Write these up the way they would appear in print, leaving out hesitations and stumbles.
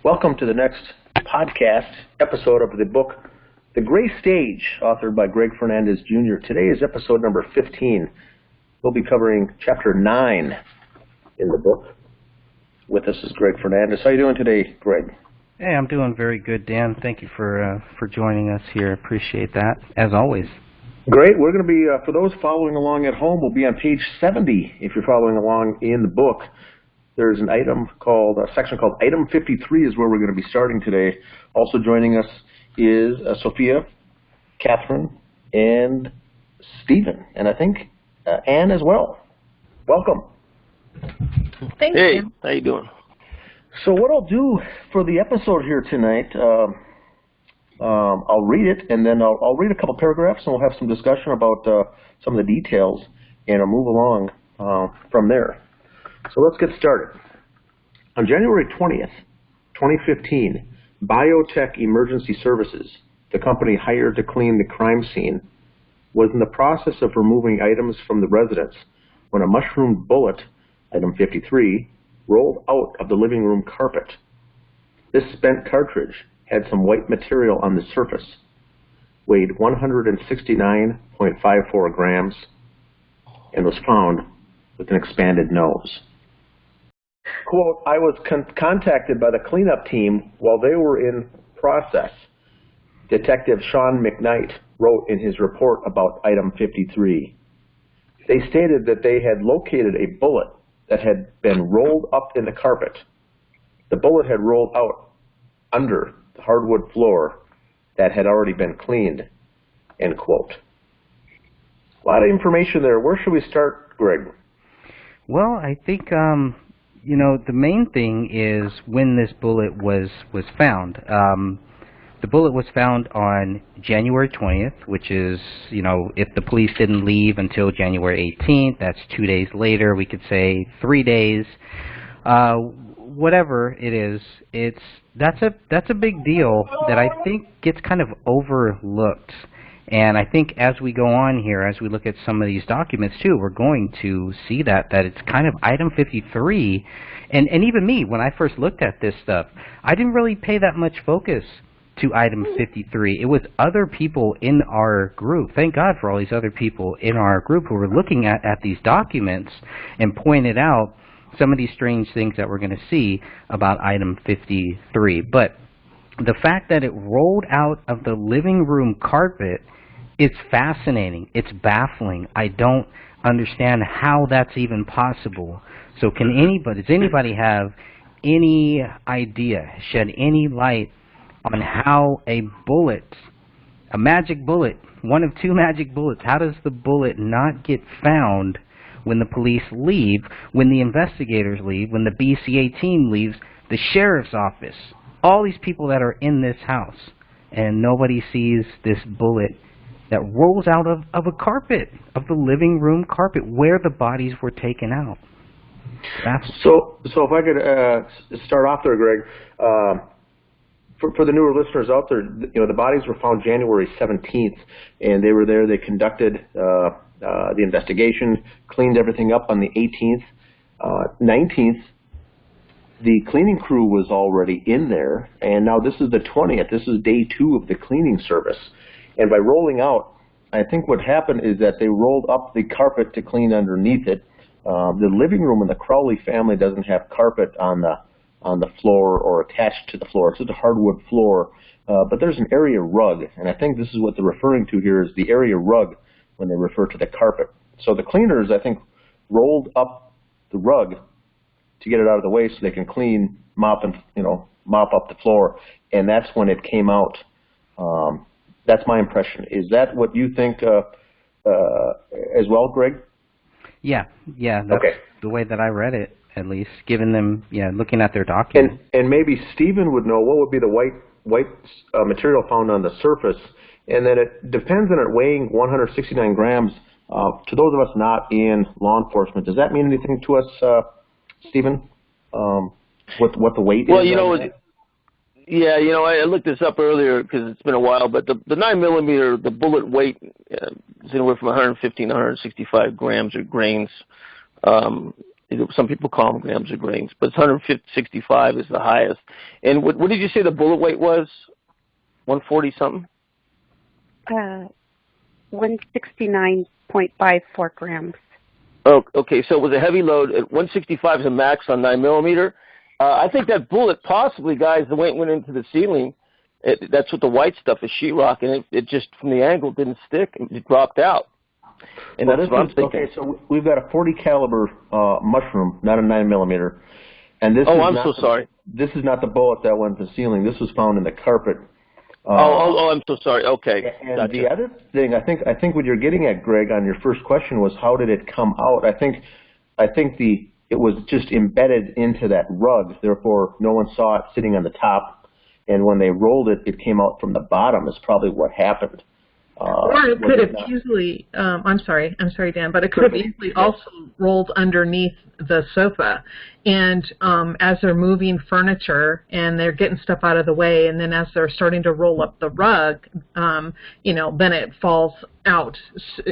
Welcome to the next podcast episode of the book, The Gray Stage, authored by Greg Fernandez Jr. Today is episode number 15. We'll be covering chapter 9 in the book. With us is Greg Fernandez. How are you doing today, Greg? Hey, I'm doing very good, Dan. Thank you for joining us here. Appreciate that, as always. Great. We're going to be, for those following along at home, we'll be on page 70 if you're following along in the book. There's an item called, a section called Item 53 is where we're going to be starting today. Also joining us is Sophia, Catherine, and Stephen, and I think Anne as well. Welcome. Thanks. Hey, how you doing? So what I'll do for the episode here tonight, I'll read it, and then I'll read a couple paragraphs, and we'll have some discussion about some of the details, and I'll move along from there. So let's get started. On January 20th, 2015, Biotech Emergency Services, the company hired to clean the crime scene, was in the process of removing items from the residence when a mushroom bullet, item 53, rolled out of the living room carpet. This spent cartridge had some white material on the surface, weighed 169.54 grams, and was found with an expanded nose. Quote, I was contacted by the cleanup team while they were in process. Detective Sean McKnight wrote in his report about item 53. They stated that they had located a bullet that had been rolled up in the carpet. The bullet had rolled out under the hardwood floor that had already been cleaned, end quote. A lot of information there. Where should we start, Greg? Well, I think, the main thing is when this bullet was found. The bullet was found on January 20th, which is, if the police didn't leave until January 18th, that's 2 days later. We could say 3 days. Whatever it is, that's a big deal that I think gets kind of overlooked. And I think as we go on here, as we look at some of these documents too, we're going to see that it's kind of item 53. And even me, when I first looked at this stuff, I didn't really pay that much focus to item 53. It was other people in our group. Thank God for all these other people in our group who were looking at these documents and pointed out some of these strange things that we're going to see about item 53. But the fact that it rolled out of the living room carpet, it's fascinating. It's baffling. I don't understand how that's even possible. So does anybody have any idea, shed any light on how a bullet, a magic bullet, one of two magic bullets, how does the bullet not get found when the police leave, when the investigators leave, when the BCA team leaves, the sheriff's office, all these people that are in this house, and nobody sees this bullet that rolls out of a carpet, of the living room carpet, where the bodies were taken out. So if I could start off there, Greg, for the newer listeners out there, the bodies were found January 17th, and they were there. They conducted the investigation, cleaned everything up on the 18th. 19th, the cleaning crew was already in there, and now this is the 20th. This is day 2 of the cleaning service. And by rolling out, I think what happened is that they rolled up the carpet to clean underneath it. The living room in the Crowley family doesn't have carpet on the floor or attached to the floor. It's just a hardwood floor, but there's an area rug, and I think this is what they're referring to here is the area rug when they refer to the carpet. So the cleaners, I think, rolled up the rug to get it out of the way so they can mop up the floor, and that's when it came out. That's my impression. Is that what you think as well, Greg? Yeah. That's okay. The way that I read it, at least, given them, looking at their documents. And maybe Stephen would know what would be the white material found on the surface, and then it depends on it weighing 169 grams. To those of us not in law enforcement, does that mean anything to us, Stephen? What the weight is? Well, I looked this up earlier because it's been a while, but the 9mm, the bullet weight is anywhere from 115 to 165 grams or grains. Some people call them grams or grains, but it's 165 is the highest. And what did you say the bullet weight was? 140 something? 169.54 grams. Oh, okay. So it was a heavy load. 165 is a max on 9mm. I think that bullet possibly, guys, the way it went into the ceiling, that's what the white stuff is, sheetrock, and it just from the angle didn't stick. It dropped out. And well, that's what I'm thinking. Okay, so we've got a 40 caliber mushroom, not a 9mm, and this. I'm so sorry. This is not the bullet that went to the ceiling. This was found in the carpet. I'm so sorry. Okay. And gotcha. the other thing, I think what you're getting at, Greg, on your first question was how did it come out? I think it was just embedded into that rug. Therefore, no one saw it sitting on the top, and when they rolled it, it came out from the bottom. Is probably what happened. Or it could have easily, I'm sorry, Dan, but it could have easily also rolled underneath the sofa. And as they're moving furniture and they're getting stuff out of the way, and then as they're starting to roll up the rug, then it falls out.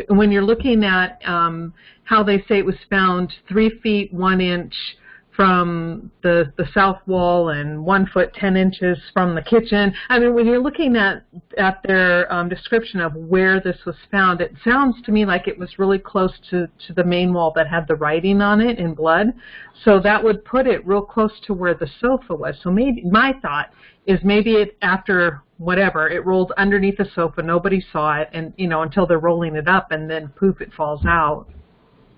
When you're looking at how they say it was found 3 feet 1 inch from the south wall and 1 foot 10 inches from the kitchen. I mean, when you're looking at their description of where this was found, it sounds to me like it was really close to the main wall that had the writing on it in blood. So that would put it real close to where the sofa was. So maybe my thought is maybe it after whatever it rolled underneath the sofa, nobody saw it, and until they're rolling it up, and then poof, it falls out.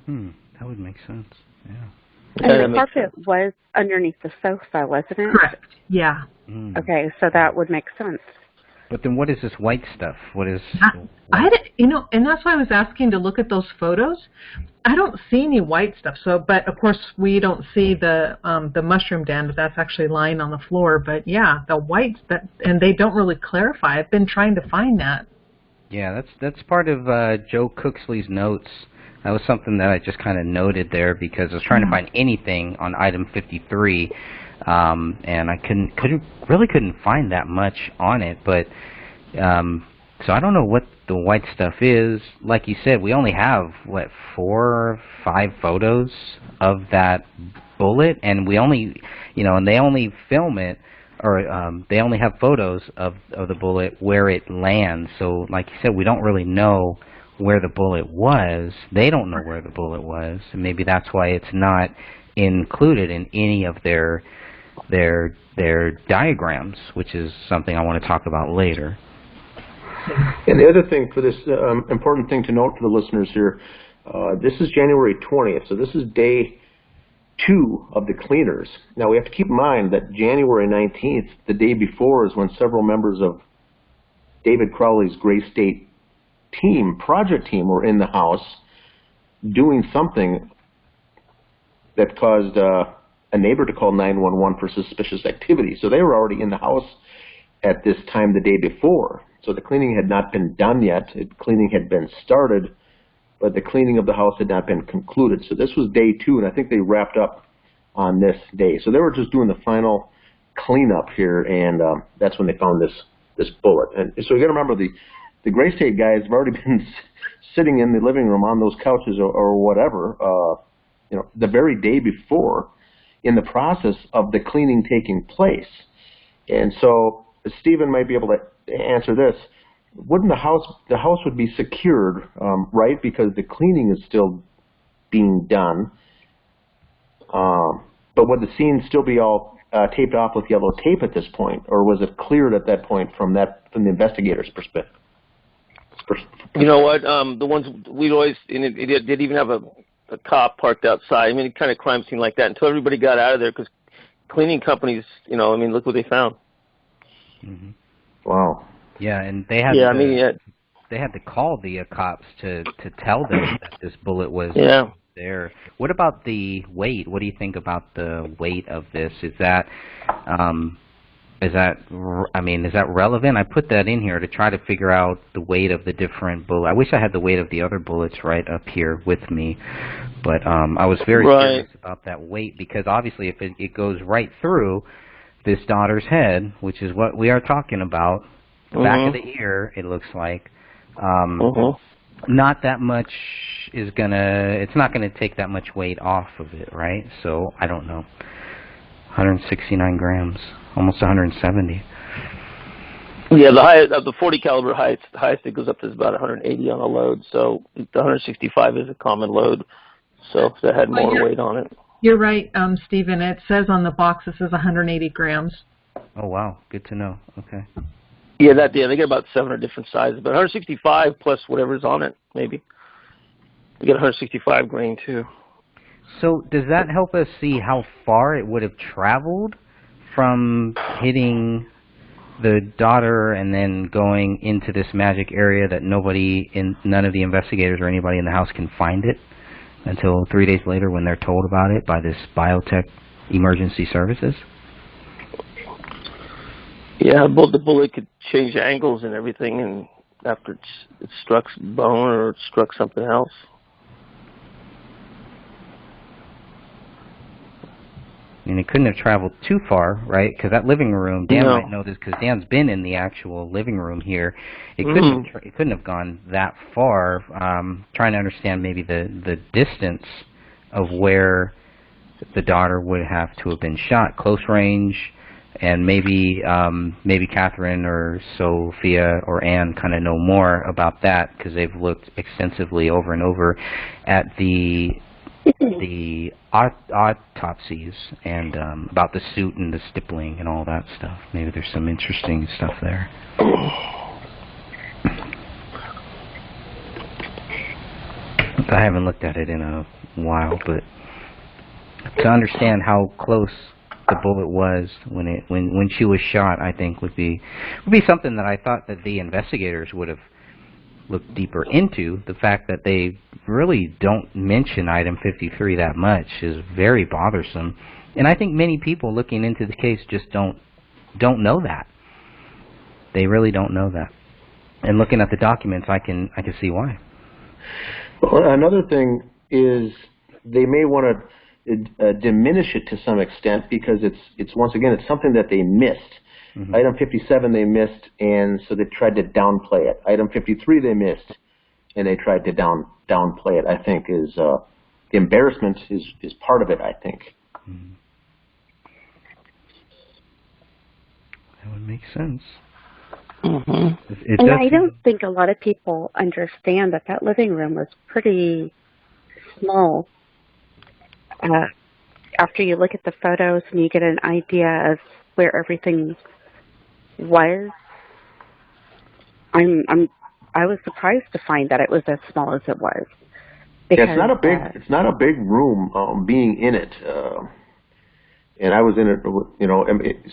That would make sense. Yeah. And the carpet was underneath the sofa, wasn't it? Correct. Yeah. Okay, so that would make sense. But then what is this white stuff? What is... and that's why I was asking to look at those photos. I don't see any white stuff. So, but of course we don't see the mushroom den, but that's actually lying on the floor. But yeah, the whites and they don't really clarify. I've been trying to find that. Yeah, that's part of Joe Cooksley's notes. That was something that I just kind of noted there because I was trying to find anything on item 53, and I couldn't find that much on it. But so I don't know what the white stuff is. Like you said, we only have 4 or 5 photos of that bullet, and we only, and they only film it, or they only have photos of the bullet where it lands. So, like you said, we don't really know where the bullet was. They don't know where the bullet was, and maybe that's why it's not included in any of their diagrams, which is something I want to talk about later. And the other thing for this important thing to note for the listeners here, this is January 20th, so this is day 2 of the cleaners. Now we have to keep in mind that January 19th, the day before, is when several members of David Crowley's Gray State project team were in the house doing something that caused a neighbor to call 911 for suspicious activity. So they were already in the house at this time the day before. So the cleaning had not been done yet. Cleaning had been started, but the cleaning of the house had not been concluded. So this was day 2, and I think they wrapped up on this day. So they were just doing the final cleanup here, and that's when they found this bullet. And so you got to remember the Gray State guys have already been sitting in the living room on those couches or whatever, the very day before, in the process of the cleaning taking place. And so Stephen might be able to answer this. Wouldn't the house would be secured, right? Because the cleaning is still being done. But would the scene still be all taped off with yellow tape at this point, or was it cleared at that point from the investigator's perspective? You know what? The ones we'd always, and it did even have a cop parked outside. I mean, kind of crime scene like that until everybody got out of there, because cleaning companies, look what they found. Mm-hmm. Wow. Yeah, and they had they had to call the cops to tell them that this bullet was there. What about the weight? What do you think about the weight of this? Is that relevant? I put that in here to try to figure out the weight of the different bullets. I wish I had the weight of the other bullets right up here with me, but I was very curious about that weight, because obviously if it goes right through this daughter's head, which is what we are talking about, the back of the ear, it looks like, not that much is it's not gonna take that much weight off of it, right? So I don't know. 169 grams, almost 170. Yeah, the highest of the 40 caliber the highest it goes up to is about 180 on a load. So the 165 is a common load. So if that had more weight on it. You're right, Stephen. It says on the box it says 180 grams. Oh wow, good to know. Okay. Yeah, they get about 7 different sizes, but 165 plus whatever's on it, maybe. We get 165 grain too. So does that help us see how far it would have traveled from hitting the daughter and then going into this magic area that none of the investigators or anybody in the house can find it until 3 days later when they're told about it by this biotech emergency services? Yeah, the bullet could change angles and everything, and after it struck bone or it struck something else. And it couldn't have traveled too far, right? Because that living room, Dan might know this because Dan's been in the actual living room here. It couldn't have gone that far. Trying to understand maybe the distance of where the daughter would have to have been shot, close range, and maybe Catherine or Sophia or Anne kind of know more about that because they've looked extensively over and over at the autopsies and about the suit and the stippling and all that stuff. Maybe there's some interesting stuff there. I haven't looked at it in a while, but to understand how close the bullet was when she was shot, I think would be something that I thought that the investigators would have looked deeper into. The fact that they really don't mention item 53 that much is very bothersome, and I think many people looking into the case just don't know that. They really don't know that. And looking at the documents, I can see why. Well, another thing is they may want to diminish it to some extent because it's once again it's something that they missed. Mm-hmm. Item 57 they missed, and so they tried to downplay it. Item 53 they missed, and they tried to downplay it. I think is the embarrassment is part of it. I think. Mm-hmm. That would make sense. Mm-hmm. And I don't think a lot of people understand that living room was pretty small. After you look at the photos and you get an idea of where everything was, I was surprised to find that it was as small as it was. Because, yeah, it's not a big room. Being in it, and I was in it,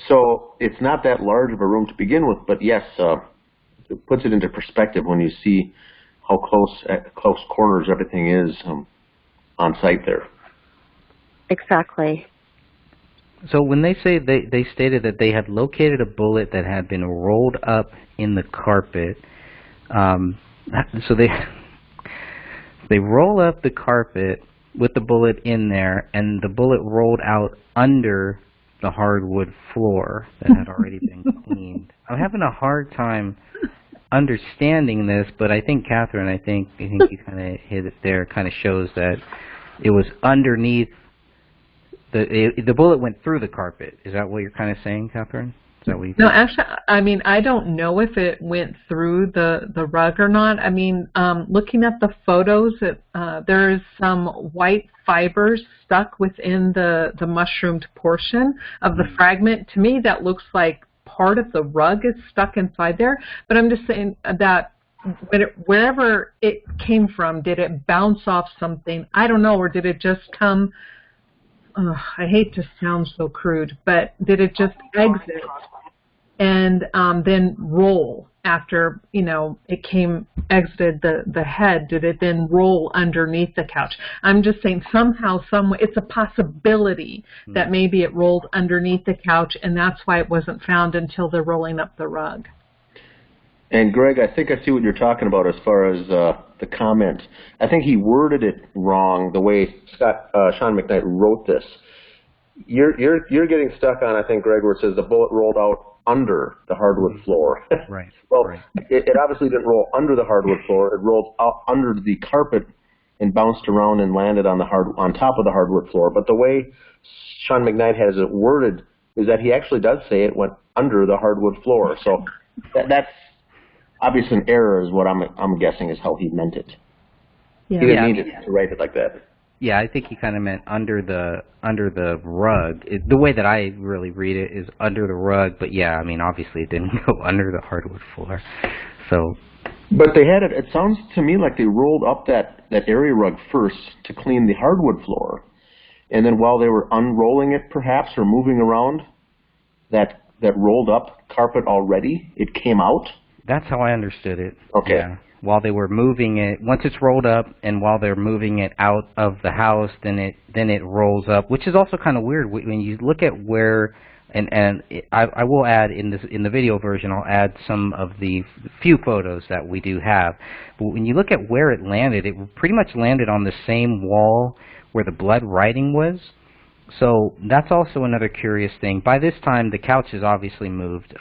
so it's not that large of a room to begin with. But yes, it puts it into perspective when you see how close corners everything is on site there. Exactly. So when they say they stated that they had located a bullet that had been rolled up in the carpet, so they roll up the carpet with the bullet in there, and the bullet rolled out under the hardwood floor that had already been cleaned. I'm having a hard time understanding this, but I think Catherine, I think you kind of hit it there. Kind of shows that it was underneath. The bullet went through the carpet. Is that what you're kind of saying, Catherine? Is that what you think? No, actually, I mean, I don't know if it went through the rug or not. I mean, looking at the photos, there is some white fibers stuck within the mushroomed portion of the fragment. To me, that looks like part of the rug is stuck inside there. But I'm just saying that wherever it came from, did it bounce off something? I don't know, or did it just come... I hate to sound so crude, but did it just exit and then roll after, it exited the head? Did it then roll underneath the couch? I'm just saying somehow, someway, it's a possibility that maybe it rolled underneath the couch, and that's why it wasn't found until they're rolling up the rug. And Greg, I think I see what you're talking about as far as the comment. I think he worded it wrong the way Sean McKnight wrote this. You're getting stuck on, I think, Greg, where it says the bullet rolled out under the hardwood floor. Right. Well, right. It obviously didn't roll under the hardwood floor. It rolled out under the carpet and bounced around and landed on top of the hardwood floor. But the way Sean McKnight has it worded is that he actually does say it went under the hardwood floor. So that's obviously an error, is what I'm guessing is how he meant it. Yeah. He didn't mean to write it like that. Yeah, I think he kind of meant under the rug. The way that I really read it is under the rug. But yeah, I mean, obviously it didn't go under the hardwood floor. So. But they had it. It sounds to me like they rolled up that area rug first to clean the hardwood floor, and then while they were unrolling it, perhaps, or moving around that rolled up carpet already, it came out. That's how I understood it. Okay. Yeah. While they were moving it, once it's rolled up, and while they're moving it out of the house, then it rolls up, which is also kind of weird when you look at where. And I will add in the video version, I'll add some of the few photos that we do have. But when you look at where it landed, it pretty much landed on the same wall where the blood writing was. So that's also another curious thing. By this time, the couch is obviously moved.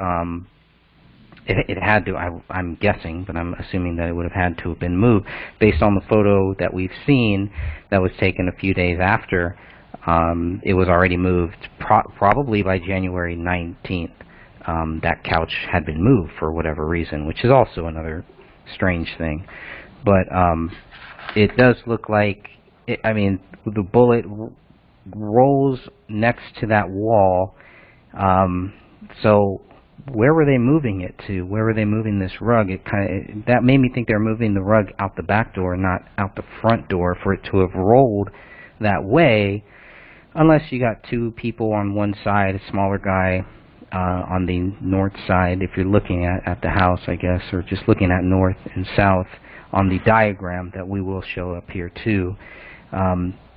It had to, I'm guessing, but I'm assuming that it would have had to have been moved based on the photo that we've seen that was taken a few days after. It was already moved, probably by January 19th. That couch had been moved for whatever reason, which is also another strange thing. But it does look like, the bullet rolls next to that wall. So where were they moving it to? Where were they moving this rug? That made me think they were moving the rug out the back door, not out the front door, for it to have rolled that way. Unless you got two people on one side, a smaller guy on the north side, if you're looking at the house, I guess, or just looking at north and south on the diagram that we will show up here too.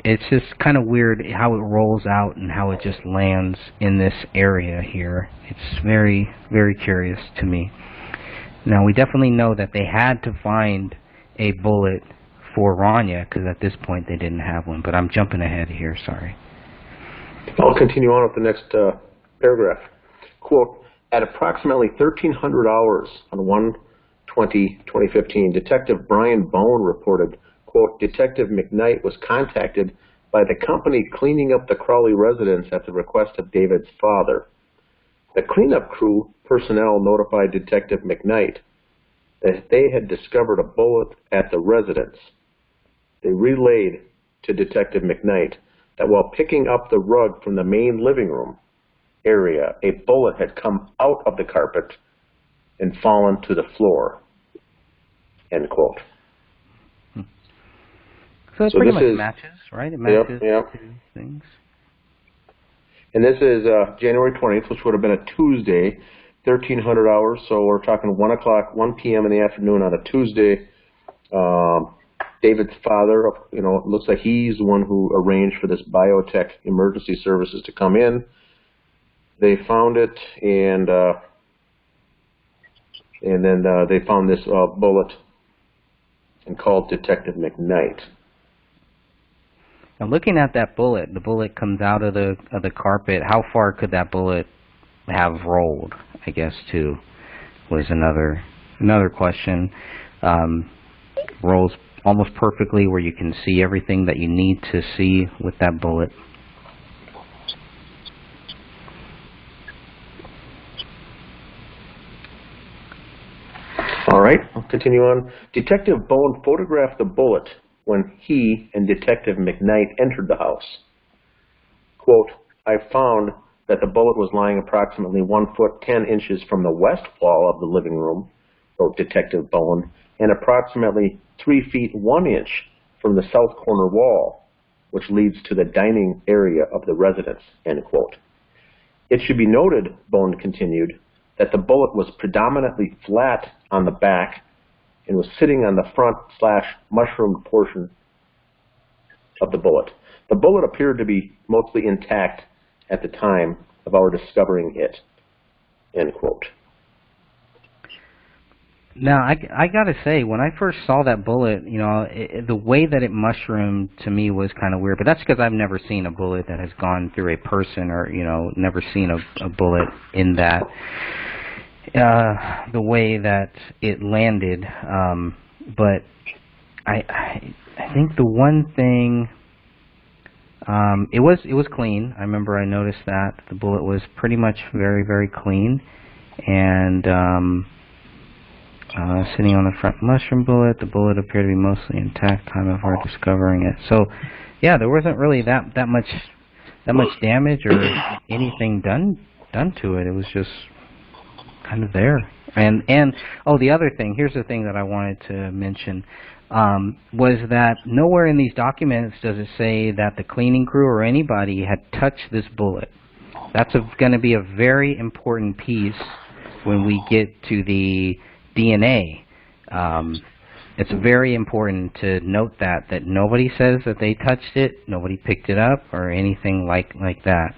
It's just kind of weird how it rolls out and how it just lands in this area here. It's very, very curious to me. Now, we definitely know that they had to find a bullet for Raniya, because at this point they didn't have one, but I'm jumping ahead here, sorry. I'll continue on with the next paragraph. Quote, at approximately 1300 hours on 1/20/2015, Detective Brian Bone reported, quote, Detective McKnight was contacted by the company cleaning up the Crowley residence at the request of David's father. The cleanup crew personnel notified Detective McKnight that they had discovered a bullet at the residence. They relayed to Detective McKnight that while picking up the rug from the main living room area, a bullet had come out of the carpet and fallen to the floor, end quote. So it pretty much matches, right? It matches yep. two things. And this is January 20th, which would have been a Tuesday, 1300 hours, so we're talking 1 p.m. in the afternoon on a Tuesday. David's father, it looks like he's the one who arranged for this biotech emergency services to come in. They found it, and then they found this bullet and called Detective McKnight. Now, looking at that bullet, the bullet comes out of the carpet. How far could that bullet have rolled? I guess too was another question. Rolls almost perfectly where you can see everything that you need to see with that bullet. All right, I'll continue on. Detective Bone photographed the bullet when he and Detective McKnight entered the house. Quote, I found that the bullet was lying approximately 1 foot 10 inches from the west wall of the living room, wrote Detective Bone, and approximately 3 feet 1 inch from the south corner wall, which leads to the dining area of the residence, end quote. It should be noted, Bone continued, that the bullet was predominantly flat on the back and was sitting on the front/mushroomed portion of the bullet. The bullet appeared to be mostly intact at the time of our discovering it, end quote. Now, I gotta say, when I first saw that bullet, you know, the way that it mushroomed to me was kind of weird. But that's because I've never seen a bullet that has gone through a person, or you know, never seen a bullet in that the way that it landed. But I think the one thing, it was clean. I remember I noticed that the bullet was pretty much very, very clean, and sitting on the front mushroom bullet. The bullet appeared to be mostly intact time of our discovering it. So, yeah, there wasn't really that much damage or anything done to it. It was just kind of there. And oh, the other thing. Here's the thing that I wanted to mention. Was that nowhere in these documents does it say that the cleaning crew or anybody had touched this bullet. That's going to be a very important piece when we get to the DNA. It's very important to note that nobody says that they touched it, nobody picked it up, or anything like that.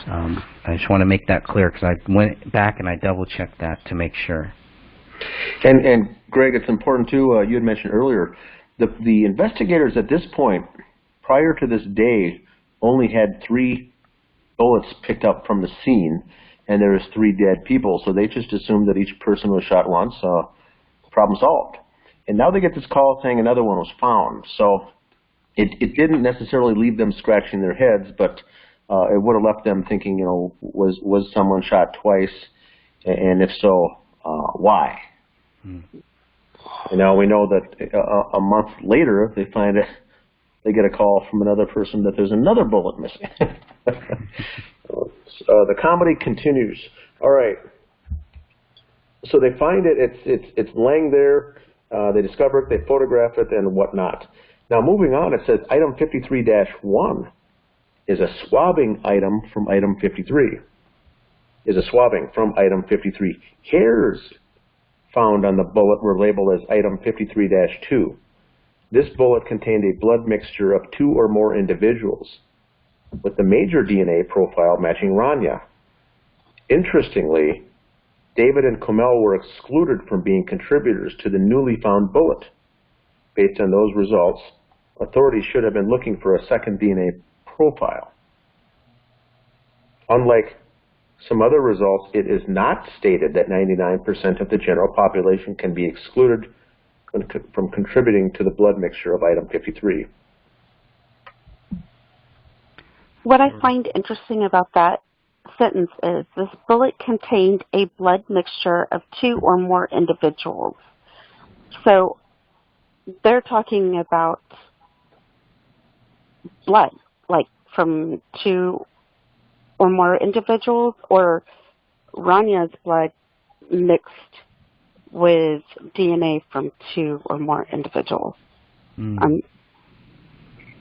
I just want to make that clear because I went back and I double-checked that to make sure. And Greg, it's important too. You had mentioned earlier the investigators at this point, prior to this day, only had 3 bullets picked up from the scene. And there was 3 dead people, so they just assumed that each person was shot once. Problem solved. And now they get this call saying another one was found. So it didn't necessarily leave them scratching their heads, but it would have left them thinking, you know, was someone shot twice, and if so, why? And now we know that a month later they get a call from another person that there's another bullet missing. The comedy continues. All right. So they find it. It's laying there. They discover it. They photograph it and whatnot. Now moving on, it says item 53-1 is a swabbing item from item 53. Hairs found on the bullet were labeled as item 53-2. This bullet contained a blood mixture of 2 or more individuals, with the major DNA profile matching Raniya. Interestingly, David and Komel were excluded from being contributors to the newly found bullet. Based on those results, authorities should have been looking for a second DNA profile. Unlike some other results, it is not stated that 99% of the general population can be excluded from contributing to the blood mixture of item 53. What I find interesting about that sentence is this bullet contained a blood mixture of 2 or more individuals. So they're talking about blood, like from 2 or more individuals, or Raniya's blood mixed with DNA from 2 or more individuals.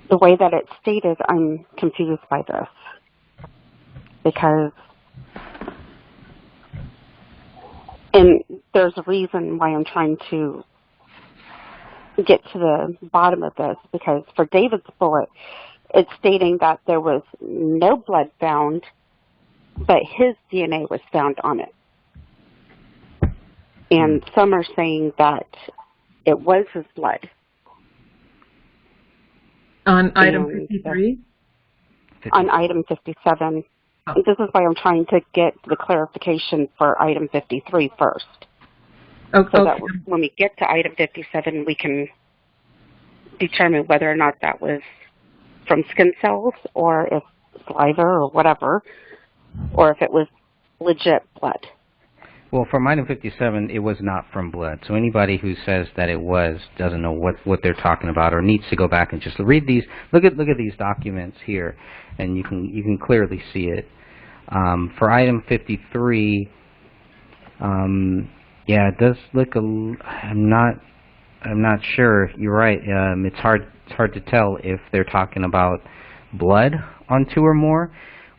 The way that it's stated, I'm confused by this. Because, and there's a reason why I'm trying to get to the bottom of this, because for David's bullet, it's stating that there was no blood found, but his DNA was found on it. And some are saying that it was his blood. On item 53? On item 57. Oh. This is why I'm trying to get the clarification for item 53 first. Okay. So that when we get to item 57, we can determine whether or not that was from skin cells, or if saliva or whatever, or if it was legit blood. Well, from item 57, it was not from blood. So anybody who says that it was doesn't know what they're talking about, or needs to go back and just read these. Look at these documents here, and you can clearly see it. For item 53, yeah, it does look I'm not sure. You're right. It's hard to tell if they're talking about blood on 2 or more,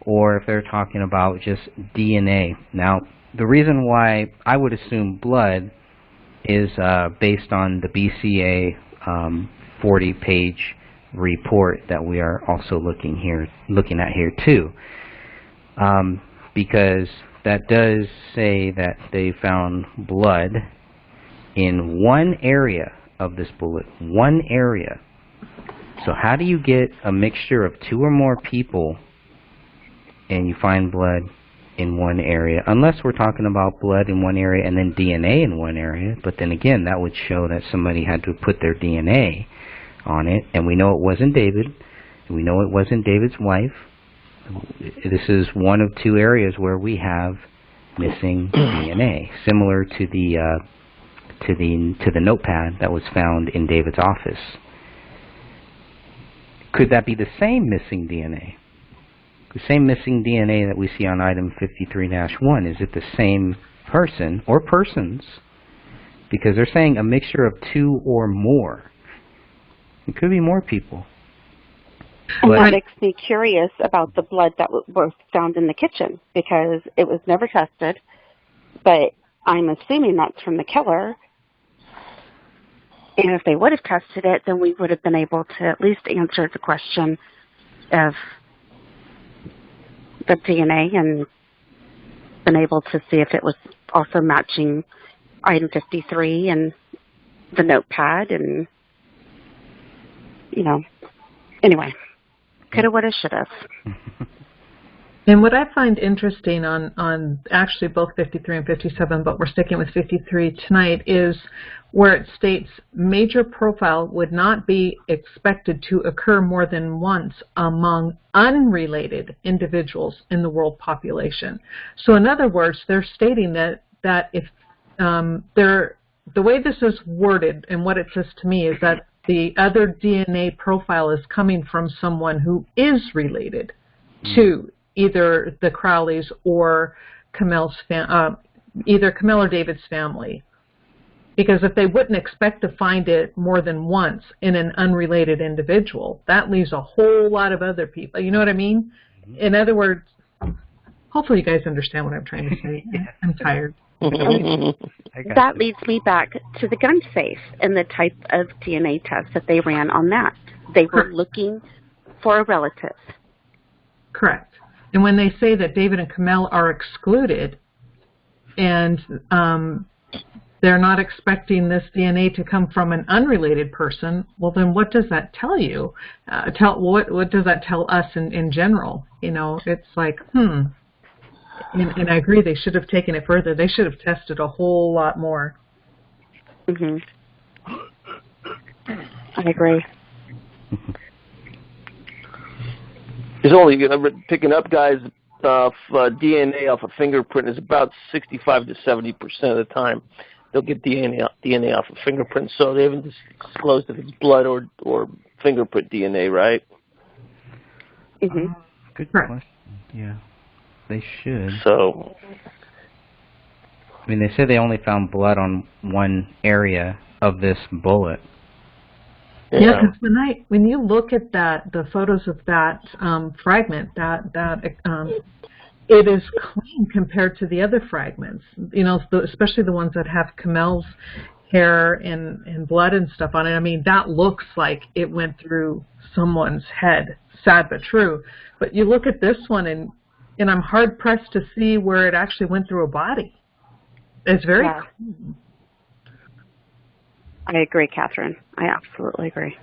or if they're talking about just DNA. Now, the reason why I would assume blood is based on the BCA 40-page report that we are also looking at here too, because that does say that they found blood, in one area of this bullet, one area. So how do you get a mixture of 2 or more people and you find blood in one area? Unless we're talking about blood in one area and then DNA in one area, but then again, that would show that somebody had to put their DNA on it, and we know it wasn't David, and we know it wasn't David's wife. This is one of 2 areas where we have missing DNA, similar to the notepad that was found in David's office. Could that be the same missing DNA? The same missing DNA that we see on item 53-1, is it the same person or persons? Because they're saying a mixture of 2 or more. It could be more people. And that makes me curious about the blood that was found in the kitchen, because it was never tested, but I'm assuming that's from the killer. And if they would have tested it, then we would have been able to at least answer the question of the DNA and been able to see if it was also matching item 53 and the notepad, and, you know, anyway. Coulda, woulda, shoulda. And what I find interesting on actually both 53 and 57, but we're sticking with 53 tonight, is where it states major profile would not be expected to occur more than once among unrelated individuals in the world population. So in other words, they're stating that if the way this is worded and what it says to me is that the other DNA profile is coming from someone who is related to either the Crowleys or either Komel or David's family. Because if they wouldn't expect to find it more than once in an unrelated individual, that leaves a whole lot of other people. You know what I mean? In other words, hopefully you guys understand what I'm trying to say. I'm tired. That leads me back to the gun safe and the type of DNA test that they ran on that. They were looking for a relative. Correct. And when they say that David and Komel are excluded and they're not expecting this DNA to come from an unrelated person, well, then what does that tell you? What does that tell us in general? You know, it's like, And I agree, they should have taken it further. They should have tested a whole lot more. I agree. There's only picking up guys off DNA off a fingerprint is about 65 to 70% of the time. They'll get DNA off a fingerprint, so they haven't disclosed if it's blood or fingerprint DNA, right? Good question. Yeah. They should. So, I mean, they said they only found blood on one area of this bullet. Yeah, because when you look at the photos of that fragment, it is clean compared to the other fragments. You know, especially the ones that have Komel's hair and blood and stuff on it. I mean, that looks like it went through someone's head. Sad but true. But you look at this one and I'm hard-pressed to see where it actually went through a body. It's very clean. I agree, Catherine. I absolutely agree.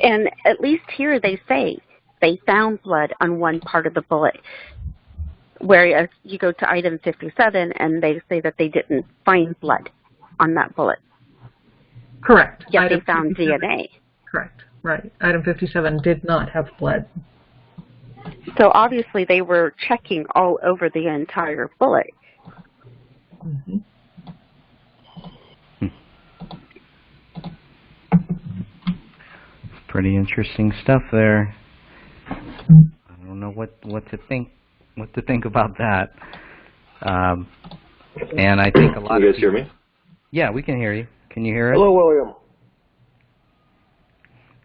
And at least here they say they found blood on one part of the bullet, whereas you go to item 57 and they say that they didn't find blood on that bullet. Correct. Yet item they found 57. DNA. Correct. Right. Item 57 did not have blood. So obviously they were checking all over the entire bullet. Pretty interesting stuff there. I don't know what to think about that. And I think a lot. Can you guys hear me? Yeah, we can hear you. Can you hear us? Hello, William.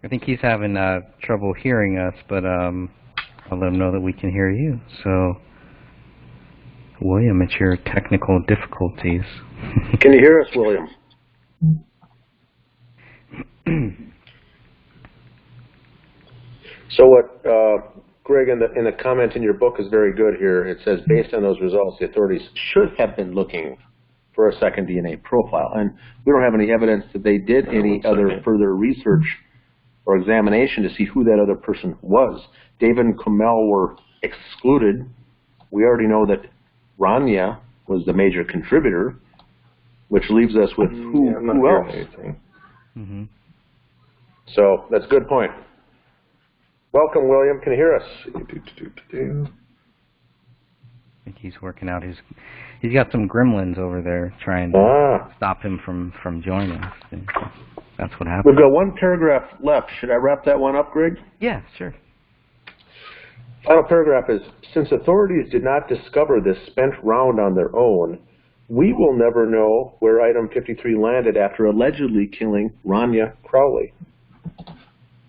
I think he's having trouble hearing us, but I'll let him know that we can hear you. So, William, it's your technical difficulties. Can you hear us, William? So what Greg, in the comment in your book is very good here. It says, based on those results, the authorities should have been looking for a second DNA profile. And we don't have any evidence that they did any other further research or examination to see who that other person was. David and Komel were excluded. We already know that Raniya was the major contributor, which leaves us with who else? Mm-hmm. So that's a good point. Welcome, William. Can you hear us? I think he's working out his. He's got some gremlins over there trying to stop him from joining us. That's what happened. We've got one paragraph left. Should I wrap that one up, Greg? Yeah, sure. Final paragraph is, since authorities did not discover this spent round on their own, we will never know where item 53 landed after allegedly killing Raniya Crowley.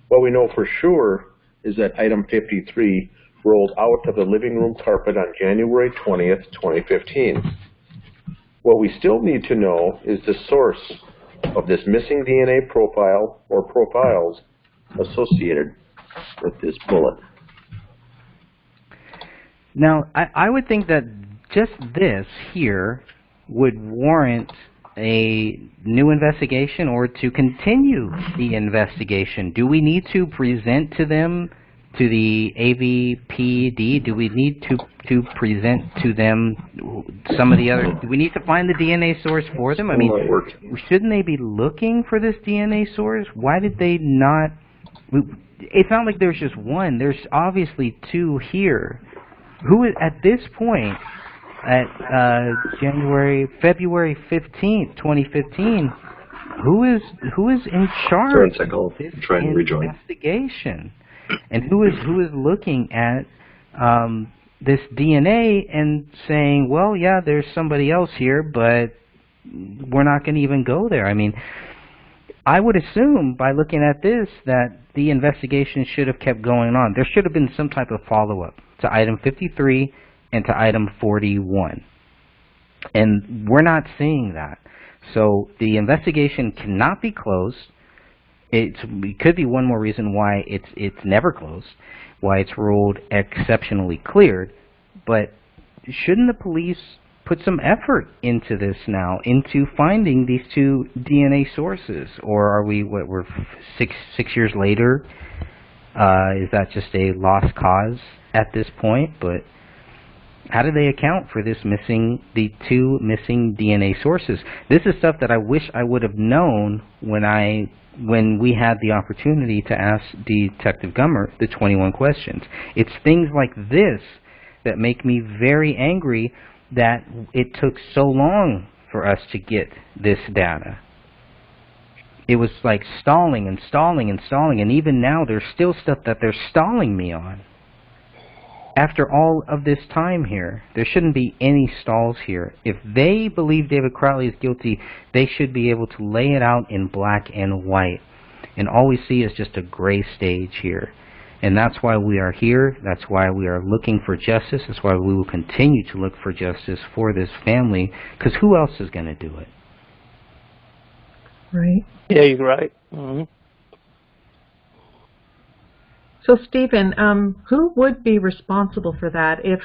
What we know for sure is that item 53 rolled out of the living room carpet on January 20th, 2015. What we still need to know is the source of this missing DNA profile or profiles associated with this bullet. Now, I would think that just this here would warrant a new investigation or to continue the investigation. Do we need to present to them, to the AVPD? Do we need to present to them some of the other, do we need to find the DNA source for them? I mean, shouldn't they be looking for this DNA source? Why did they not? It's not like there's just one. There's obviously two here. Who is, at this point, at February 15th, 2015, who is in charge of this investigation? And who is looking at this DNA and saying, well, yeah, there's somebody else here, but we're not going to even go there? I mean, I would assume by looking at this that the investigation should have kept going on. There should have been some type of follow-up to item 53 and to item 41. And we're not seeing that. So the investigation cannot be closed. It could be one more reason why it's never closed, why it's ruled exceptionally cleared. But shouldn't the police put some effort into this now, into finding these two DNA sources? Or are we, what, we're six years later? Is that just a lost cause at this point? But how do they account for the two missing DNA sources? This is stuff that I wish I would have known when we had the opportunity to ask Detective Gummer the 21 questions. It's things like this that make me very angry that it took so long for us to get this data. It was like stalling and stalling and stalling, and even now there's still stuff that they're stalling me on. After all of this time here, there shouldn't be any stalls here. If they believe David Crowley is guilty, they should be able to lay it out in black and white. And all we see is just a gray stage here. And that's why we are here. That's why we are looking for justice. That's why we will continue to look for justice for this family, because who else is going to do it? Right. Yeah, you're right. Mm-hmm. So, Stephen, who would be responsible for that if,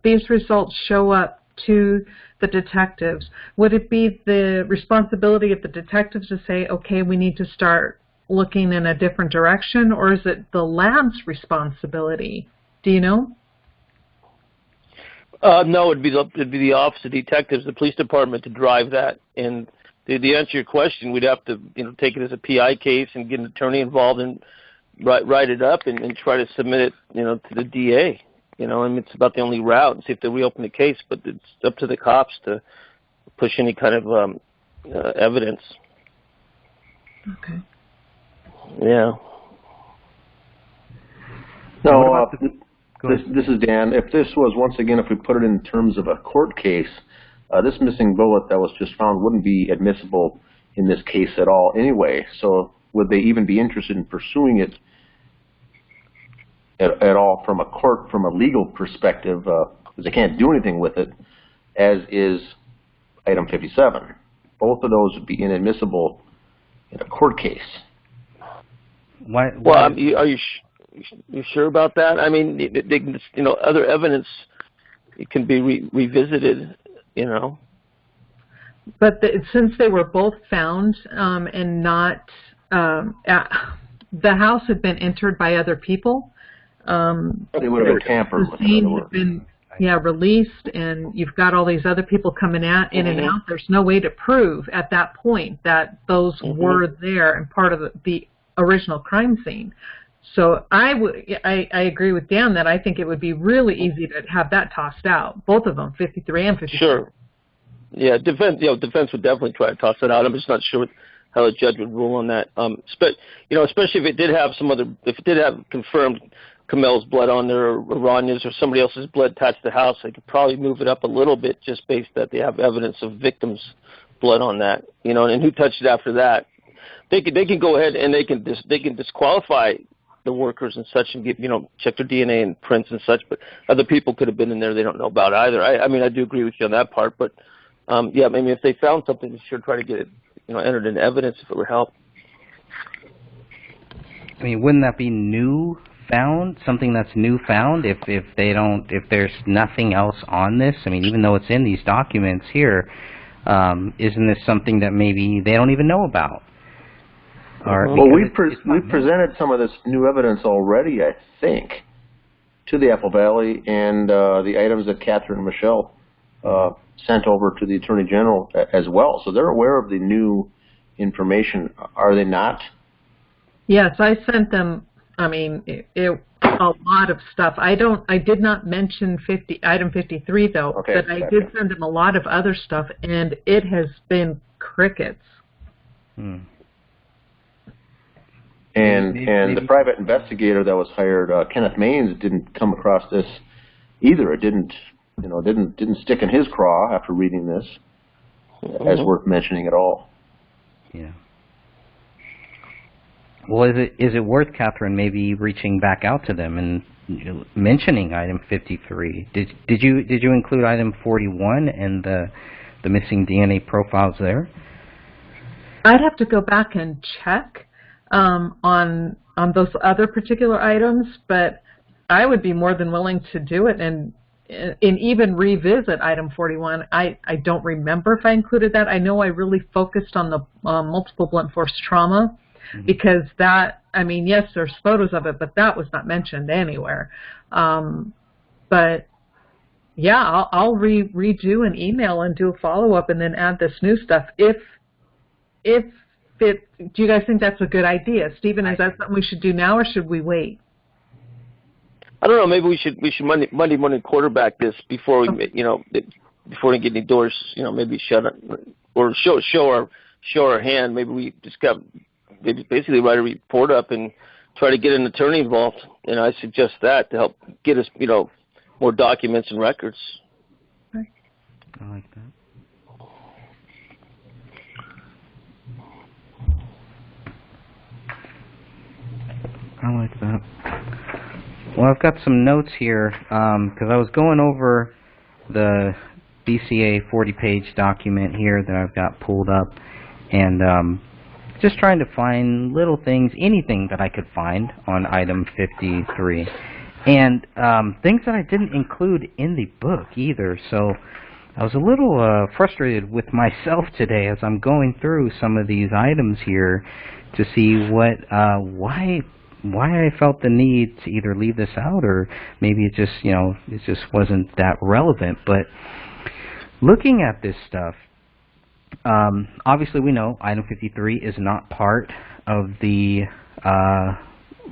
these results show up to the detectives? Would it be the responsibility of the detectives to say, okay, we need to start looking in a different direction, or is it the lab's responsibility? Do you know? No, it'd be the Office of Detectives, the police department, to drive that. And to answer your question, we'd have to take it as a PI case and get an attorney involved and write it up and try to submit it to the DA. And it's about the only route, and see if they reopen the case. But it's up to the cops to push any kind of evidence. Okay. Yeah. No, this is Dan. If this was, once again, if we put it in terms of a court case, this missing bullet that was just found wouldn't be admissible in this case at all anyway. So would they even be interested in pursuing it at all from a legal perspective? Because they can't do anything with it, as is item 57. Both of those would be inadmissible in a court case. Why? Well, are you sure about that? I mean, other evidence, it can be revisited you know. But since they were both found and not, the house had been entered by other people. They would have been tampered with. The scene had been, released, and you've got all these other people coming in and out. There's no way to prove at that point that those were there and part of the original crime scene. So I agree with Dan that I think it would be really easy to have that tossed out, both of them, 53 and 54. Sure. Yeah, defense would definitely try to toss it out. I'm just not sure how the judge would rule on that. Especially if it did have confirmed Komel's blood on there, or Raniya's, or somebody else's blood attached to the house, they could probably move it up a little bit just based that they have evidence of victims' blood on that. And who touched it after that? They can go ahead and they can disqualify the workers and such and get check their DNA and prints and such. But other people could have been in there they don't know about either. I do agree with you on that part. But maybe if they found something, they should try to get it entered in evidence if it would help. I mean, wouldn't that be new found? Something that's new found if there's nothing else on this? I mean, even though it's in these documents here, isn't this something that maybe they don't even know about? Well, we've presented some of this new evidence already, I think, to the Apple Valley, and the items that Catherine and Michelle sent over to the Attorney General as well. So they're aware of the new information, are they not? Yes, I sent them. I mean, a lot of stuff. I did not mention item 53 though, but I did send them a lot of other stuff, and it has been crickets. And the private investigator that was hired, Kenneth Maines, didn't come across this either. It didn't stick in his craw after reading this as worth mentioning at all. Yeah. Well, is it worth, Catherine, maybe reaching back out to them and mentioning item 53? Did you include item 41 and the missing DNA profiles there? I'd have to go back and check on those other particular items, but I would be more than willing to do it and even revisit item 41. I don't remember if I included that. I know I really focused on the multiple blunt force trauma, because that, I mean, yes, there's photos of it, but that was not mentioned anywhere. But yeah, I'll redo an email and do a follow-up and then add this new stuff. Do you guys think that's a good idea? Stephen, is that something we should do now, or should we wait? I don't know. Maybe we should Monday morning quarterback this before we before we get any doors maybe shut up, or show our hand. Maybe we just got basically write a report up and try to get an attorney involved. And I suggest that to help get us more documents and records. Okay. I like that. I like that. Well, I've got some notes here because I was going over the BCA 40-page document here that I've got pulled up, and just trying to find little things, anything that I could find on item 53, and things that I didn't include in the book either. So I was a little frustrated with myself today as I'm going through some of these items here to see why I felt the need to either leave this out, or maybe it just wasn't that relevant. But looking at this stuff, obviously we know item 53 is not part of the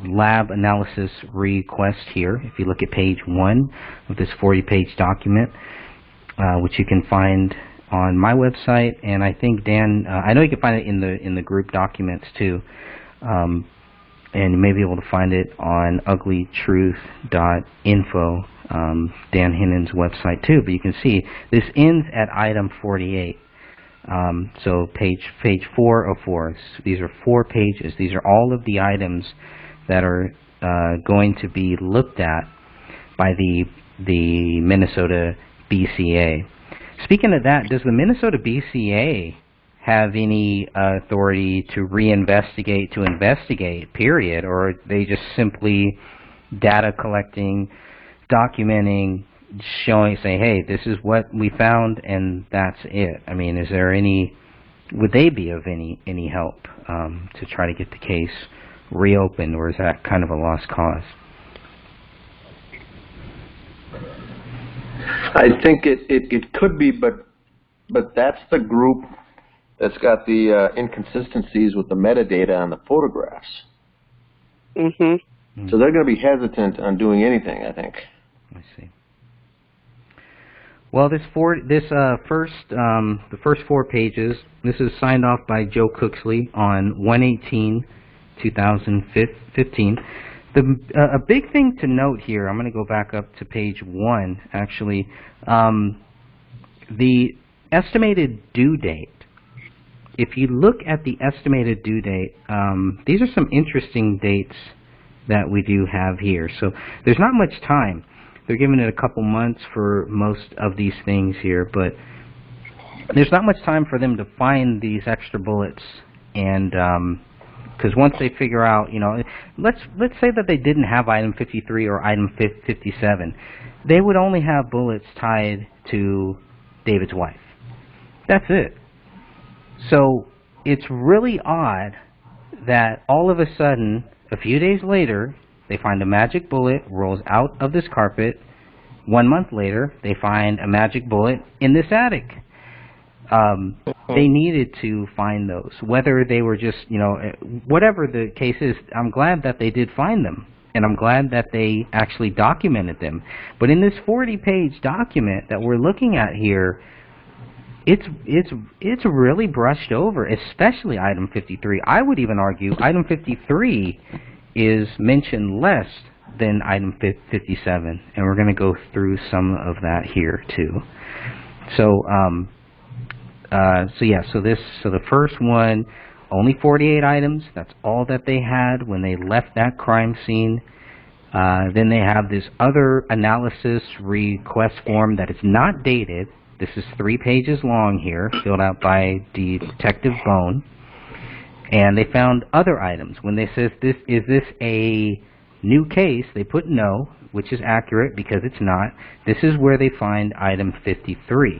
lab analysis request here. If you look at page 1 of this 40-page document, which you can find on my website, and I think Dan, I know you can find it in the group documents too. And you may be able to find it on uglytruth.info, Dan Hinnan's website too. But you can see this ends at item 48. So page 404. These are 4 pages. These are all of the items that are going to be looked at by the Minnesota BCA. Speaking of that, does the Minnesota BCA have any authority to investigate, period, or are they just simply data collecting, documenting, saying, hey, this is what we found and that's it? I mean, is there would they be of any help to try to get the case reopened, or is that kind of a lost cause? I think it could be, but that's the group that's got the inconsistencies with the metadata on the photographs. Mm-hmm. So they're going to be hesitant on doing anything, I think. I see. Well, the first 4 pages, this is signed off by Joe Cooksley on 1/18/2015. A big thing to note here, I'm going to go back up to page 1, actually. The estimated due date. If you look at the estimated due date, these are some interesting dates that we do have here. So there's not much time. They're giving it a couple months for most of these things here, but there's not much time for them to find these extra bullets. And because once they figure out, let's say that they didn't have item 53 or item 57, they would only have bullets tied to David's wife. That's it. So it's really odd that all of a sudden, a few days later, they find a magic bullet rolls out of this carpet. 1 month later, they find a magic bullet in this attic. They needed to find those. Whether they were just, whatever the case is, I'm glad that they did find them. And I'm glad that they actually documented them. But in this 40-page document that we're looking at here, it's really brushed over, especially item 53. I would even argue item 53 is mentioned less than item 57, and we're going to go through some of that here too. So the first one, only 48 items. That's all that they had when they left that crime scene. Then they have this other analysis request form that is not dated. This is 3 pages long here, filled out by Detective Bone. And they found other items. When they says, is this a new case, they put no, which is accurate because it's not. This is where they find item 53.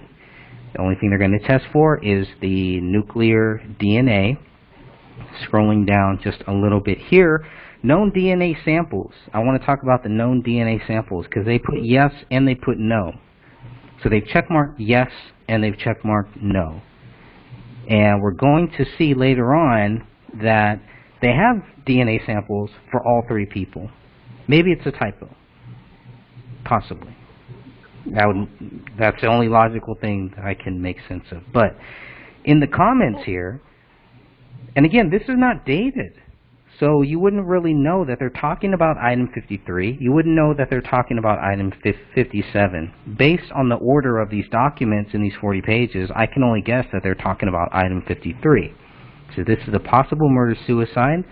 The only thing they're going to test for is the nuclear DNA. Scrolling down just a little bit here, known DNA samples. I want to talk about the known DNA samples because they put yes and they put no. So they've checkmarked yes and they've checkmarked no. And we're going to see later on that they have DNA samples for all 3 people. Maybe it's a typo. Possibly. That's the only logical thing that I can make sense of. But in the comments here, and again, this is not dated. So you wouldn't really know that they're talking about item 53. You wouldn't know that they're talking about item 57. Based on the order of these documents in these 40 pages, I can only guess that they're talking about item 53. So this is a possible murder-suicide.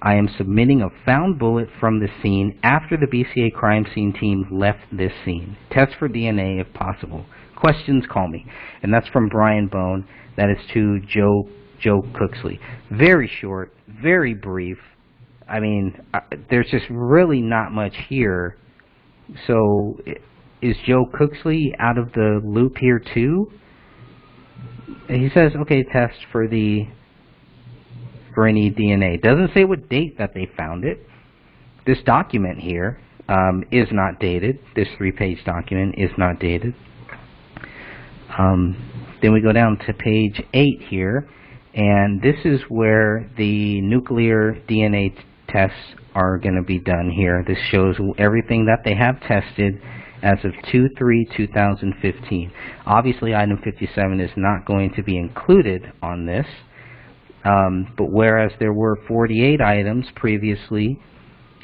I am submitting a found bullet from the scene after the BCA crime scene team left this scene. Test for DNA if possible. Questions, call me. And that's from Brian Bone. That is to Joe Cooksley. Very short, very brief. I mean, there's just really not much here. So, is Joe Cooksley out of the loop here too? He says, okay, test for any DNA. Doesn't say what date that they found it. This document here is not dated. This 3-page document is not dated. Then we go down to page 8 here. And this is where the nuclear DNA tests are going to be done here. This shows everything that they have tested as of 2/3/2015. Obviously, item 57 is not going to be included on this. But whereas there were 48 items previously,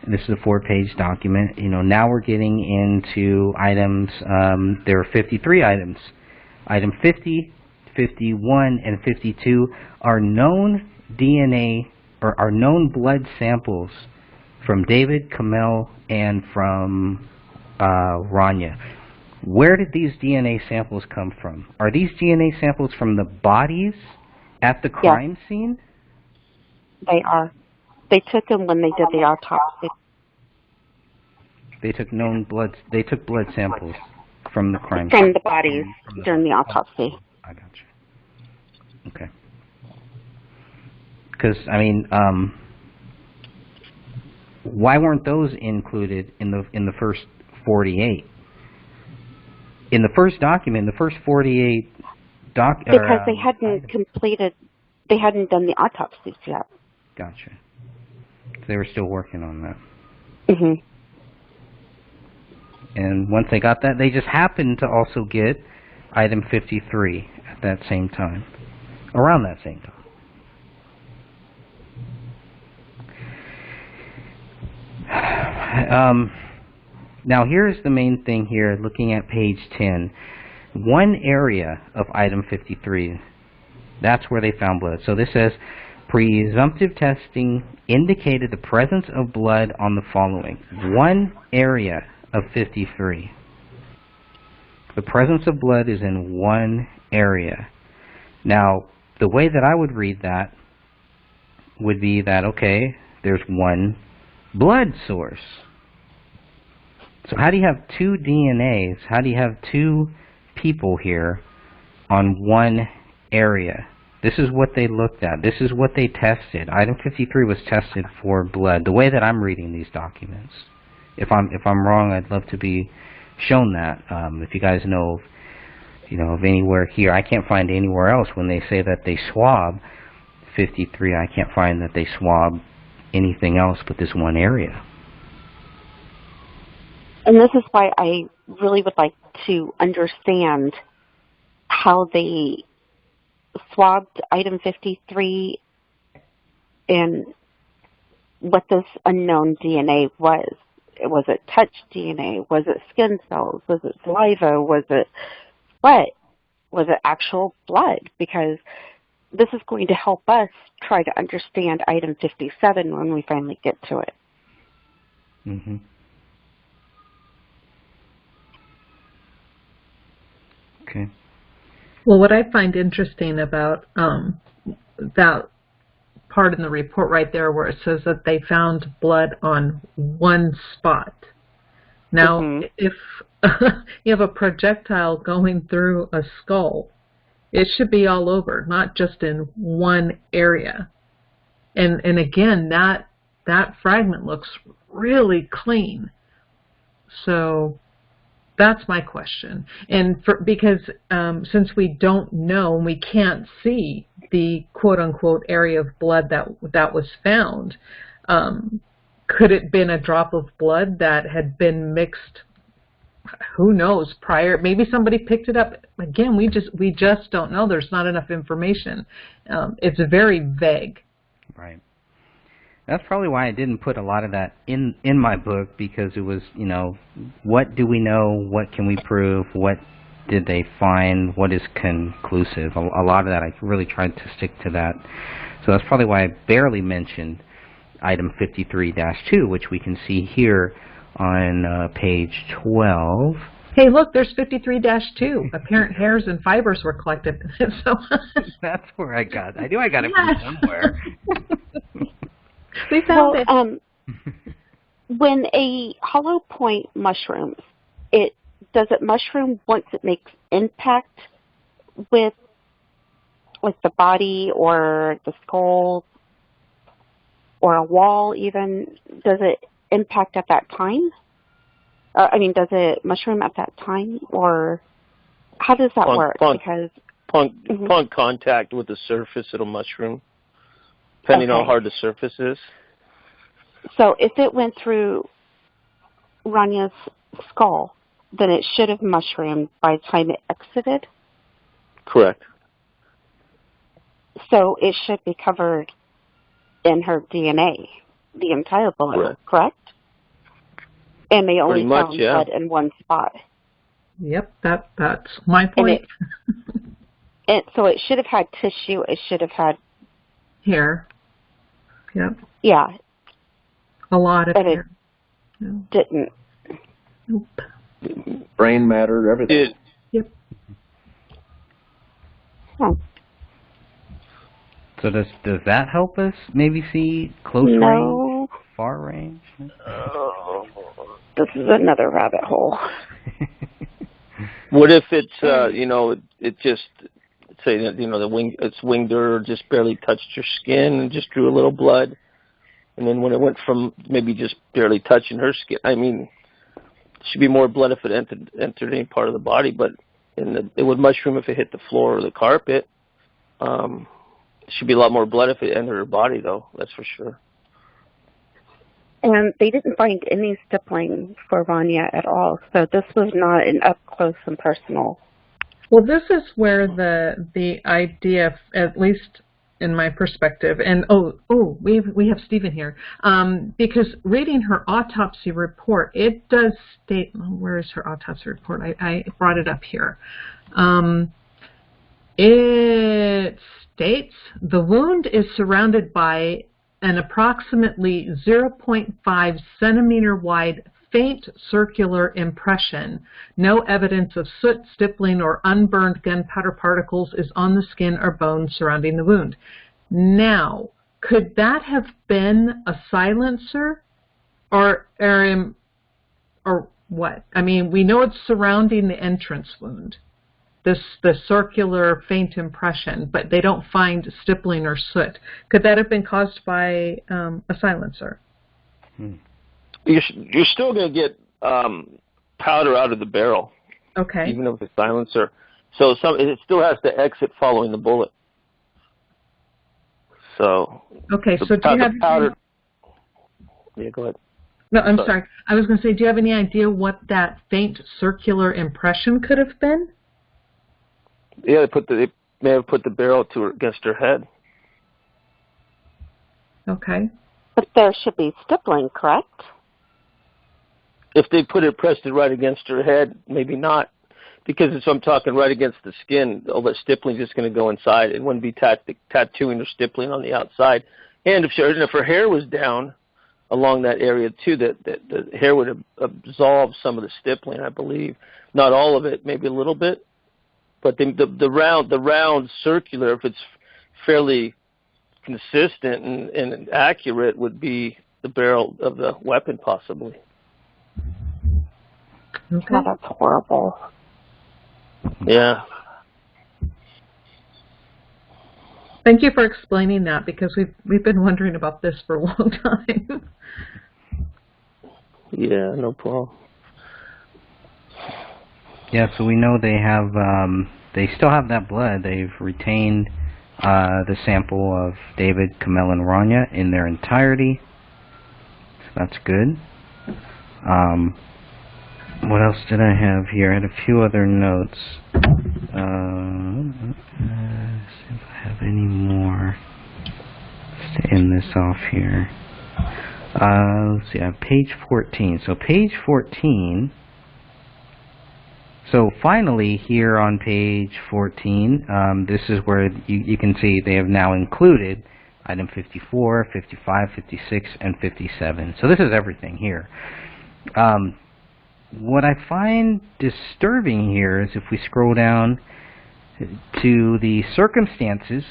this is a 4-page document, now we're getting into items, there are 53 items. Item 50, 51, and 52 are known DNA or are known blood samples from David, Komel, and from Raniya. Where did these DNA samples come from? Are these DNA samples from the bodies at the crime scene? They are. They took them when they did the autopsy. They took blood samples. From the crime From scene. the bodies during the autopsy. I got you. Okay. Because, I mean, why weren't those included in the first 48? In the first document, the first 48 because they hadn't completed, they hadn't done the autopsies yet. Gotcha. So they were still working on that. Mhm. And once they got that, they just happened to also get item 53 at that same time, around that same time. Now here's the main thing here, looking at page 10. One area of item 53, that's where they found blood. So this says, presumptive testing indicated the presence of blood on the following. One area of 53. The presence of blood is in one area. Now, the way that I would read that would be that, okay, there's one blood source. So how do you have two DNAs? How do you have two people here on one area? This is what they looked at. This is what they tested. Item 53 was tested for blood. The way that I'm reading these documents. If I'm wrong, I'd love to be shown that. If you guys know, of anywhere here, I can't find anywhere else when they say that they swab 53. I can't find that they swab anything else but this one area. And this is why I really would like to understand how they swabbed item 53 and what this unknown DNA was. Was it touch DNA? Was it skin cells? Was it saliva? Was it what? Was it actual blood? Because this is going to help us try to understand item 57 when we finally get to it. Mm-hmm. Okay. Well, what I find interesting about that part in the report right there where it says that they found blood on one spot. Now, if you have a projectile going through a skull, it should be all over, not just in one area. And again, that fragment looks really clean. So that's my question. And because since we don't know and we can't see the quote-unquote area of blood that was found, could it have been a drop of blood that had been mixed, who knows, prior? Maybe somebody picked it up. Again, we just don't know. There's not enough information. It's very vague. Right. That's probably why I didn't put a lot of that in my book, because it was, what do we know? What can we prove? What did they find? What is conclusive? A lot of that, I really tried to stick to that. So that's probably why I barely mentioned item 53-2, which we can see here on page 12. Hey, look, there's 53-2. Apparent hairs and fibers were collected. So that's where I got it from somewhere. We found it. When a hollow point mushrooms, does it mushroom once it makes impact with the body or the skull or a wall even? Does it impact at that time? Does it mushroom at that time, or how does that work? Because upon contact with the surface, it'll mushroom, depending on how hard the surface is. So if it went through Raniya's skull, then it should have mushroomed by the time it exited? Correct. So it should be covered in her DNA, the entire bullet, correct? And they only found blood in one spot. Yep, that's my point. So it should have had tissue. It should have had hair. Yep. Yeah. A lot of hair. It didn't. Nope. Brain matter, everything. Yep. Huh. So does that help us maybe see close range, far range? This is another rabbit hole. What if it's you know, it just say that, you know, the wing, its wing girdle just barely touched your skin and just drew a little blood, and then when it went from maybe just barely touching her skin, I mean, it should be more blood if it entered any part of the body, but it would mushroom if it hit the floor or the carpet. It should be a lot more blood if it entered her body, though. That's for sure. And they didn't find any stippling for Raniya at all, so this was not an up close and personal. Well, this is where the idea, at least in my perspective, and we have Stephen here, because reading her autopsy report, it does state, where is her autopsy report? I brought it up here. It states the wound is surrounded by an approximately 0.5 centimeter wide faint circular impression. No evidence of soot, stippling, or unburned gunpowder particles is on the skin or bones surrounding the wound. Now, could that have been a silencer, or what? I mean, we know it's surrounding the entrance wound, the circular faint impression, but they don't find stippling or soot. Could that have been caused by a silencer? You're still going to get powder out of the barrel, okay, even with a silencer. So it still has to exit following the bullet. So okay, so do you have powder? Yeah, go ahead. No, I'm sorry. I was going to say, do you have any idea what that faint circular impression could have been? Yeah, they may have put the barrel against her head. Okay. But there should be stippling, correct? If they pressed it right against her head, maybe not, because I'm talking right against the skin. All that stippling is just going to go inside. It wouldn't be tattooing or stippling on the outside. And if her hair was down along that area too, the hair would absorb some of the stippling, I believe. Not all of it, maybe a little bit. But the round circular, if it's fairly consistent and accurate, would be the barrel of the weapon, possibly. Okay. Oh, that's horrible. Yeah. Thank you for explaining that, because we've been wondering about this for a long time. Yeah, no problem. Yeah, so we know they have, they still have that blood. They've retained the sample of David, Komel, and Raniya in their entirety. So that's good. What else did I have here? I had a few other notes. See if I have any more. Let's end this off here. Let's see, I have page 14. So page 14. So finally, here on page 14, this is where you can see they have now included item 54, 55, 56, and 57. So this is everything here. What I find disturbing here is if we scroll down to the circumstances,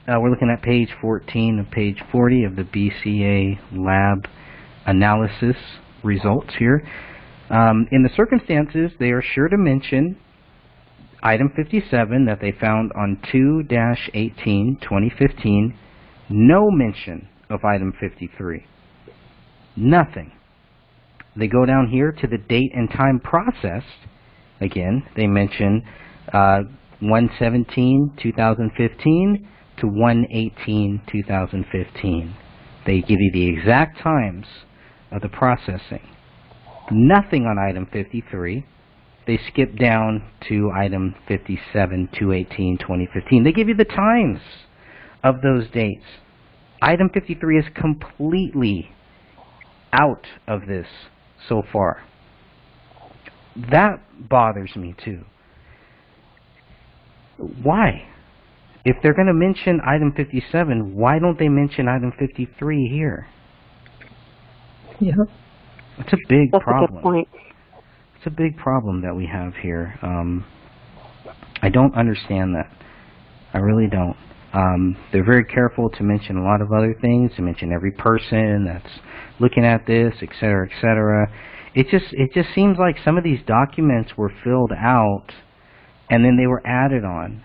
we're looking at page 14 of page 40 of the BCA lab analysis results here. In the circumstances, they are sure to mention item 57 that they found on 2-18-2015, no mention of item 53. Nothing. They go down here to the date and time processed. Again, they mention 1/17/2015 to 1/18/2015. They give you the exact times of the processing. Nothing on item 53. They skip down to item 57, 2/18/2015. They give you the times of those dates. Item 53 is completely out of this so far. That bothers me too. Why? If they're going to mention item 57, why don't they mention item 53 here? Yeah. It's a big That's problem. a good point. It's a big problem that we have here. I don't understand that. I really don't. They're very careful to mention a lot of other things, to mention every person that's looking at this, etc., etc. It just seems like some of these documents were filled out and then they were added on.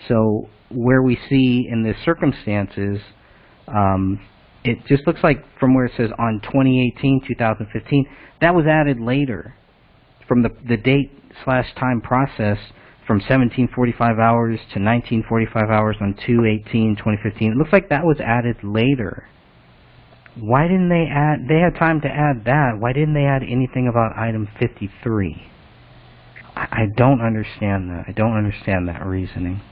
So where we see in the circumstances, it just looks like from where it says on 2018-2015, that was added later from the date/time process from 1745 hours to 1945 hours on 2/18/2015. It looks like that was added later. Why didn't they add? They had time to add that. Why didn't they add anything about item 53? I don't understand that. I don't understand that reasoning.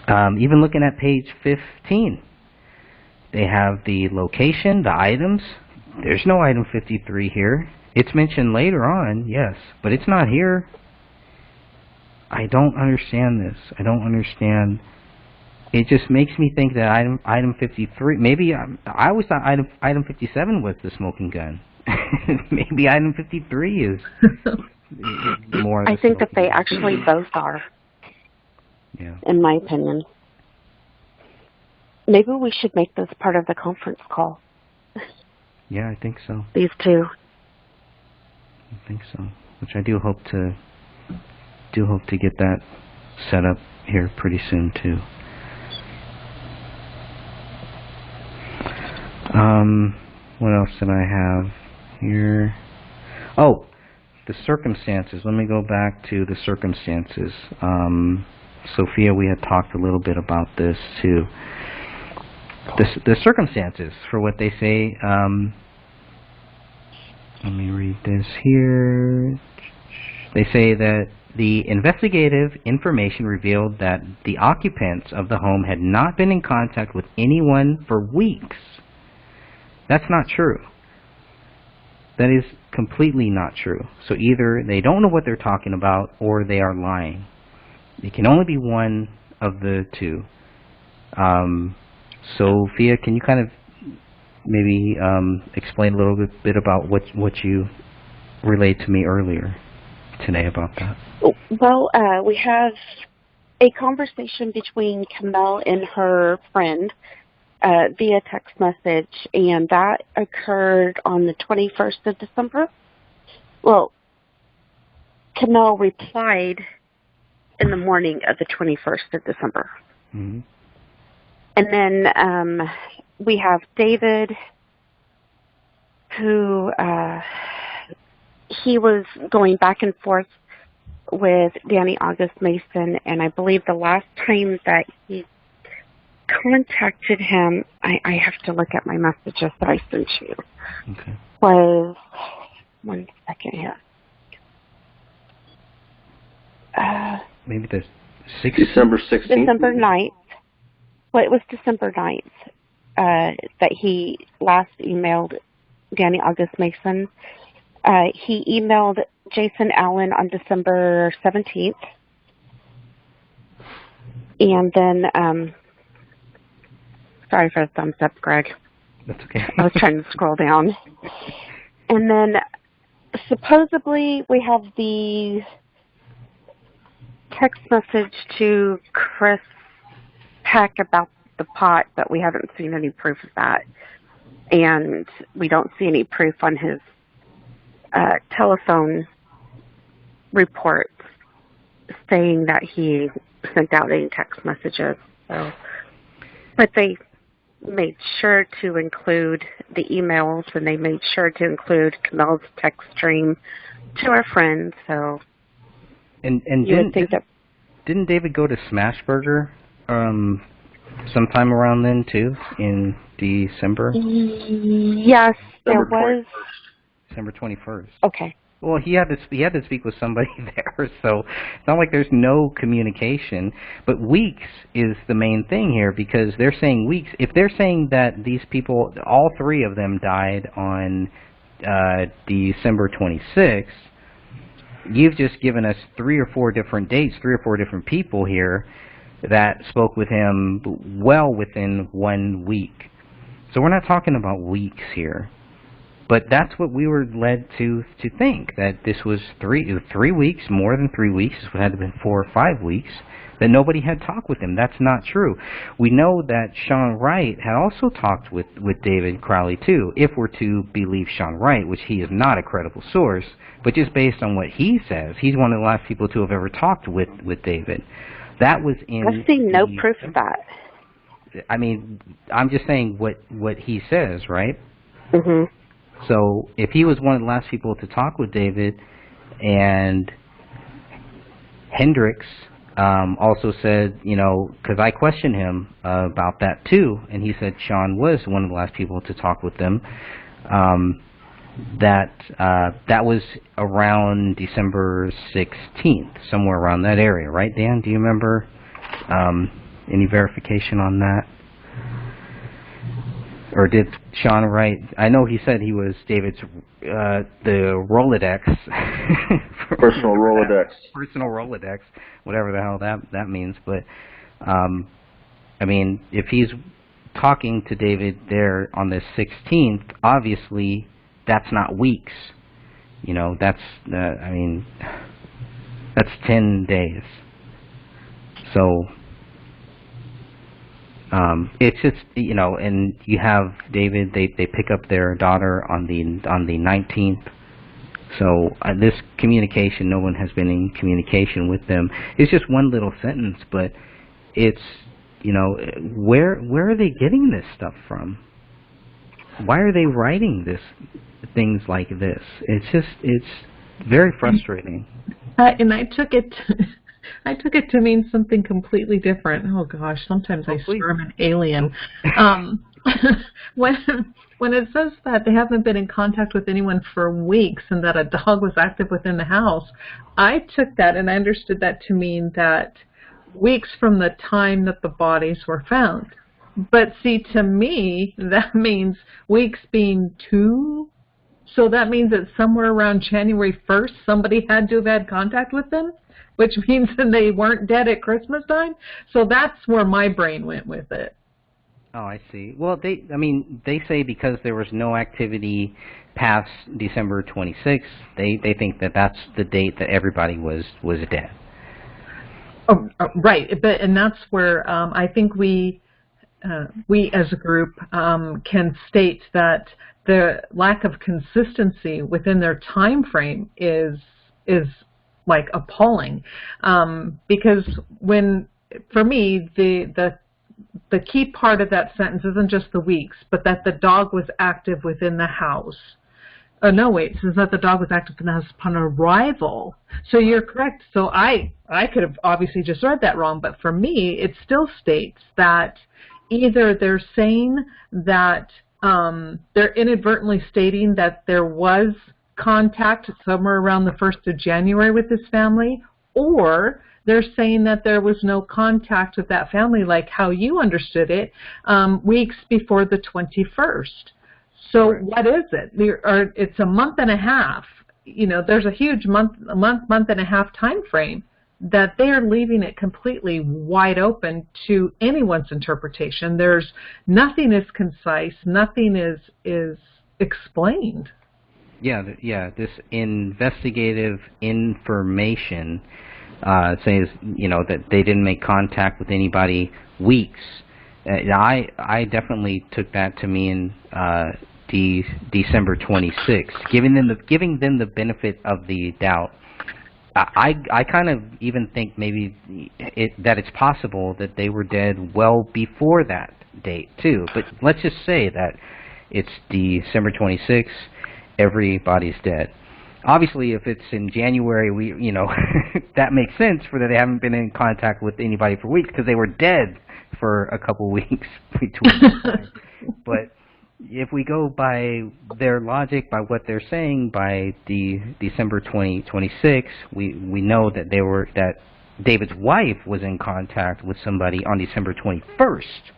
Even looking at page 15, they have the location, the items. There's no item 53 here. It's mentioned later on, yes, but it's not here. I don't understand this. I don't understand. It just makes me think that item 53, maybe I always thought item 57 was the smoking gun. Maybe item 53 is more. I think that they actually both are. Yeah. In my opinion. Maybe we should make this part of the conference call. Yeah, I think so. These two. I think so. Which I do hope to get that set up here pretty soon too. What else did I have here? Oh, the circumstances. Let me go back to the circumstances. Sophia, we had talked a little bit about this too. The circumstances for what they say. Let me read this here. They say that the investigative information revealed that the occupants of the home had not been in contact with anyone for weeks. That's not true. That is completely not true. So either they don't know what they're talking about or they are lying. It can only be one of the two. Sophia, can you kind of maybe explain a little bit about what you relayed to me earlier today about that? Well, we have a conversation between Komel and her friend via text message, and that occurred on the 21st of December. Well, Komel replied in the morning of the 21st of December. Mm-hmm. And then we have David, who he was going back and forth with Danny August Mason, and I believe the last time that he contacted him, I have to look at my messages that I sent you, okay, was, one second here. Maybe the December 16th? December 9th. Well, it was December 9th that he last emailed Danny August Mason. He emailed Jason Allen on December 17th. And then, sorry for the thumbs up, Greg. That's okay. I was trying to scroll down. And then supposedly we have the text message to Chris Peck about the pot, but we haven't seen any proof of that. And we don't see any proof on his telephone reports saying that he sent out any text messages. So, but they made sure to include the emails, and they made sure to include Komel's text stream to our friends. So, and didn't David go to Smashburger sometime around then too, in December? Yes, there was. December 21st. Okay. Well, he had to speak with somebody there, so it's not like there's no communication. But weeks is the main thing here, because they're saying weeks. If they're saying that these people, all three of them died on December 26th, you've just given us 3 or 4 different dates, 3 or 4 different people here that spoke with him well within 1 week. So we're not talking about weeks here. But that's what we were led to think, that this was 3 weeks, more than 3 weeks. It had to have been 4 or 5 weeks, that nobody had talked with him. That's not true. We know that Sean Wright had also talked with David Crowley, too, if we're to believe Sean Wright, which he is not a credible source, but just based on what he says, he's one of the last people to have ever talked with David. That was in... I've seen no proof of that. I mean, I'm just saying what he says, right? Mm-hmm. So if he was one of the last people to talk with David, and Hendricks also said, you know, because I questioned him about that too, and he said Sean was one of the last people to talk with them, that was around December 16th, somewhere around that area, right, Dan? Do you remember any verification on that? Or did Sean Wright? I know he said he was David's the Rolodex, personal Rolodex, whatever the hell that means. But I mean, if he's talking to David there on the 16th, obviously that's not weeks. You know, that's I mean, that's 10 days. So. It's just, you know, and you have David. They pick up their daughter on the 19th. So this communication, no one has been in communication with them. It's just one little sentence, but it's, you know, where are they getting this stuff from? Why are they writing things like this? It's very frustrating. And I took it. I took it to mean something completely different. Oh gosh, sometimes I swear I'm an alien. When it says that they haven't been in contact with anyone for weeks and that a dog was active within the house, I took that and I understood that to mean that weeks from the time that the bodies were found. But see, to me, that means weeks being 2. So that means that somewhere around January 1st, somebody had to have had contact with them, which means that they weren't dead at Christmas time. So that's where my brain went with it. Oh, I see. Well, they say because there was no activity past December 26th, they think that that's the date that everybody was dead. Oh, right. And that's where I think we as a group can state that the lack of consistency within their time frame is like appalling, because for me the key part of that sentence isn't just the weeks, but that the dog was active within the house. No, wait, it says that the dog was active in the house upon arrival. So you're correct. So I could have obviously just read that wrong, but for me it still states that either they're saying that they're inadvertently stating that there was contact somewhere around the 1st of January with this family, or they're saying that there was no contact with that family like how you understood it, weeks before the 21st. So right. What is it? It's a month and a half. You know, there's a huge month and a half time frame that they are leaving it completely wide open to anyone's interpretation. There's nothing is concise, nothing is explained. Yeah, this investigative information says, you know, that they didn't make contact with anybody weeks. I definitely took that to mean December 26th, giving them the benefit of the doubt. I kind of even think maybe that it's possible that they were dead well before that date too. But let's just say that it's December 26th. Everybody's dead. Obviously, if it's in January, that makes sense for that they haven't been in contact with anybody for weeks because they were dead for a couple weeks between that time. But if we go by their logic, by what they're saying, by the December 2026, we know that that David's wife was in contact with somebody on December 21st.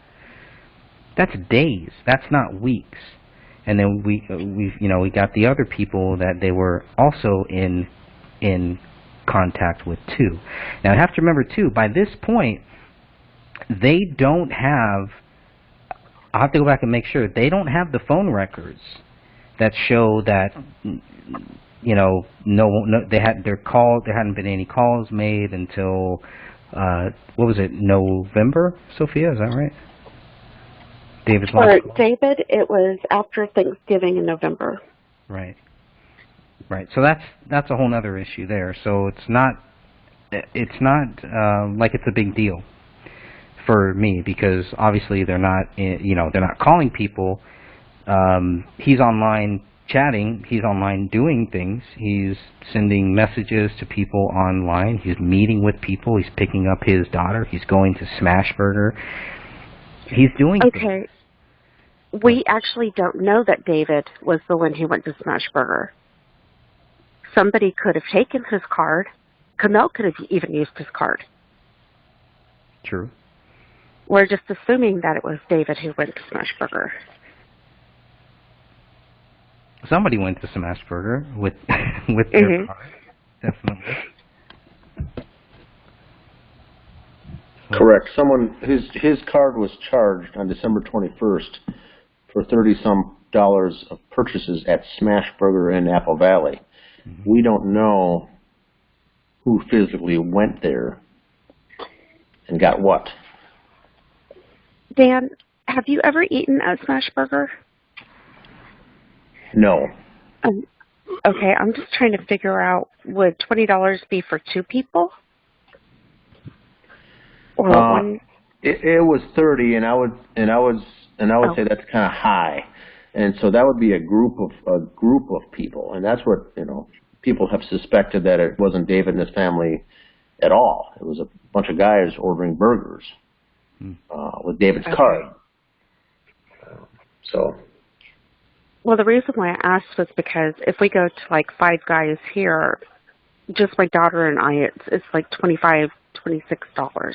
That's days. That's not weeks. And then we got the other people that they were also in contact with too. Now I have to remember too, by this point, they don't have. I'll have to go back and make sure they don't have the phone records that show that you know no they had their call there hadn't been any calls made until what was it, November? Sophia, is that right? David's last For call? David, it was after Thanksgiving in November. Right. Right. So that's a whole other issue there. So it's not like it's a big deal for me, because obviously they're not they're not calling people. He's online chatting, he's online doing things, he's sending messages to people online, he's meeting with people, he's picking up his daughter, he's going to Smashburger, he's doing things. Okay. We actually don't know that David was the one who went to Smashburger. Somebody could have taken his card. Komel could have even used his card. True. We're just assuming that it was David who went to Smashburger. Somebody went to Smashburger with their card, definitely. So. Correct. Someone his card was charged on December 21st for $30-some of purchases at Smashburger in Apple Valley. Mm-hmm. We don't know who physically went there and got what. Dan, have you ever eaten at Smashburger? No. Okay, I'm just trying to figure out, would $20 be for two people? Or one? It was 30, and I would say that's kind of high, and so that would be a group of people, and that's what people have suspected, that it wasn't David and his family at all. It was a bunch of guys ordering burgers with David's card. Well, the reason why I asked was because if we go to like Five Guys here, just my daughter and I, it's like $25, $26.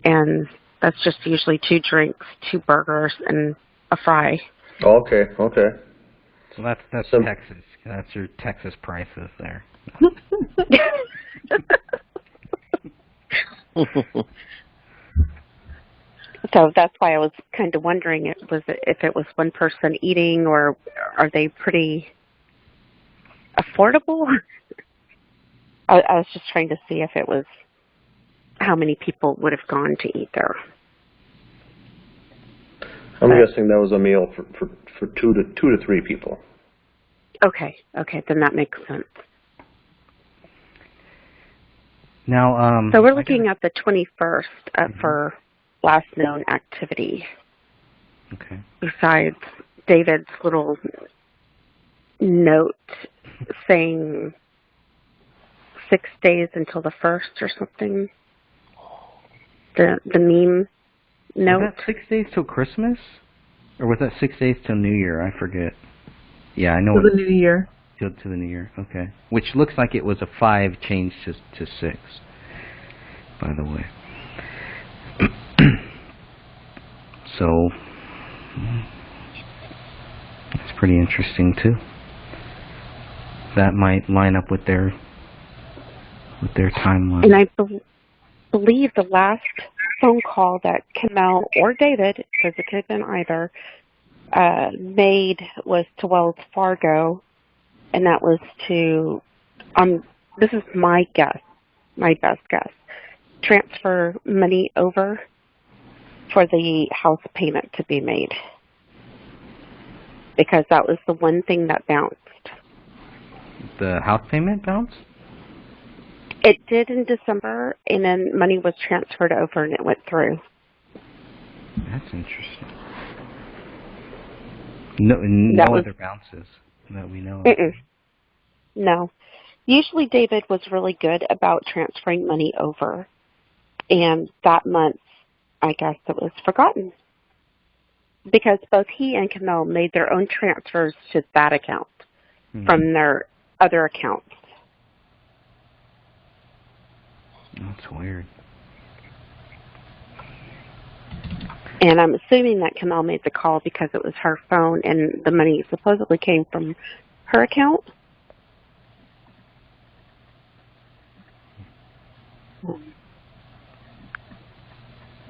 And that's just usually 2 drinks, 2 burgers, and a fry. Okay. So that's Texas. That's your Texas prices there. So that's why I was kind of wondering if it was one person eating, or are they pretty affordable? I was just trying to see if it was how many people would have gone to eat there. I'm guessing that was a meal for two to three people. Okay, then that makes sense. Now, so we're looking at the 21st for last known activity. Okay. Besides David's little note saying 6 days until the 1st or something. The meme note. Was that 6 days till Christmas? Or was that 6 days till New Year? I forget. Yeah, I know. To the New Year. To the New Year, okay. Which looks like it was a 5 changed to 6, by the way. So, it's pretty interesting, too. That might line up with their timeline. And I believe the last phone call that Komel or David, because it could have been either, made was to Wells Fargo, and that was to, this is my guess, my best guess, transfer money over for the house payment to be made, because that was the one thing that bounced. The house payment bounced? It did in December, and then money was transferred over and it went through. That's interesting. No other bounces that we know of. No. Usually David was really good about transferring money over, and that month, I guess it was forgotten, because both he and Komel made their own transfers to that account from their other accounts. That's weird. And I'm assuming that Komel made the call because it was her phone and the money supposedly came from her account.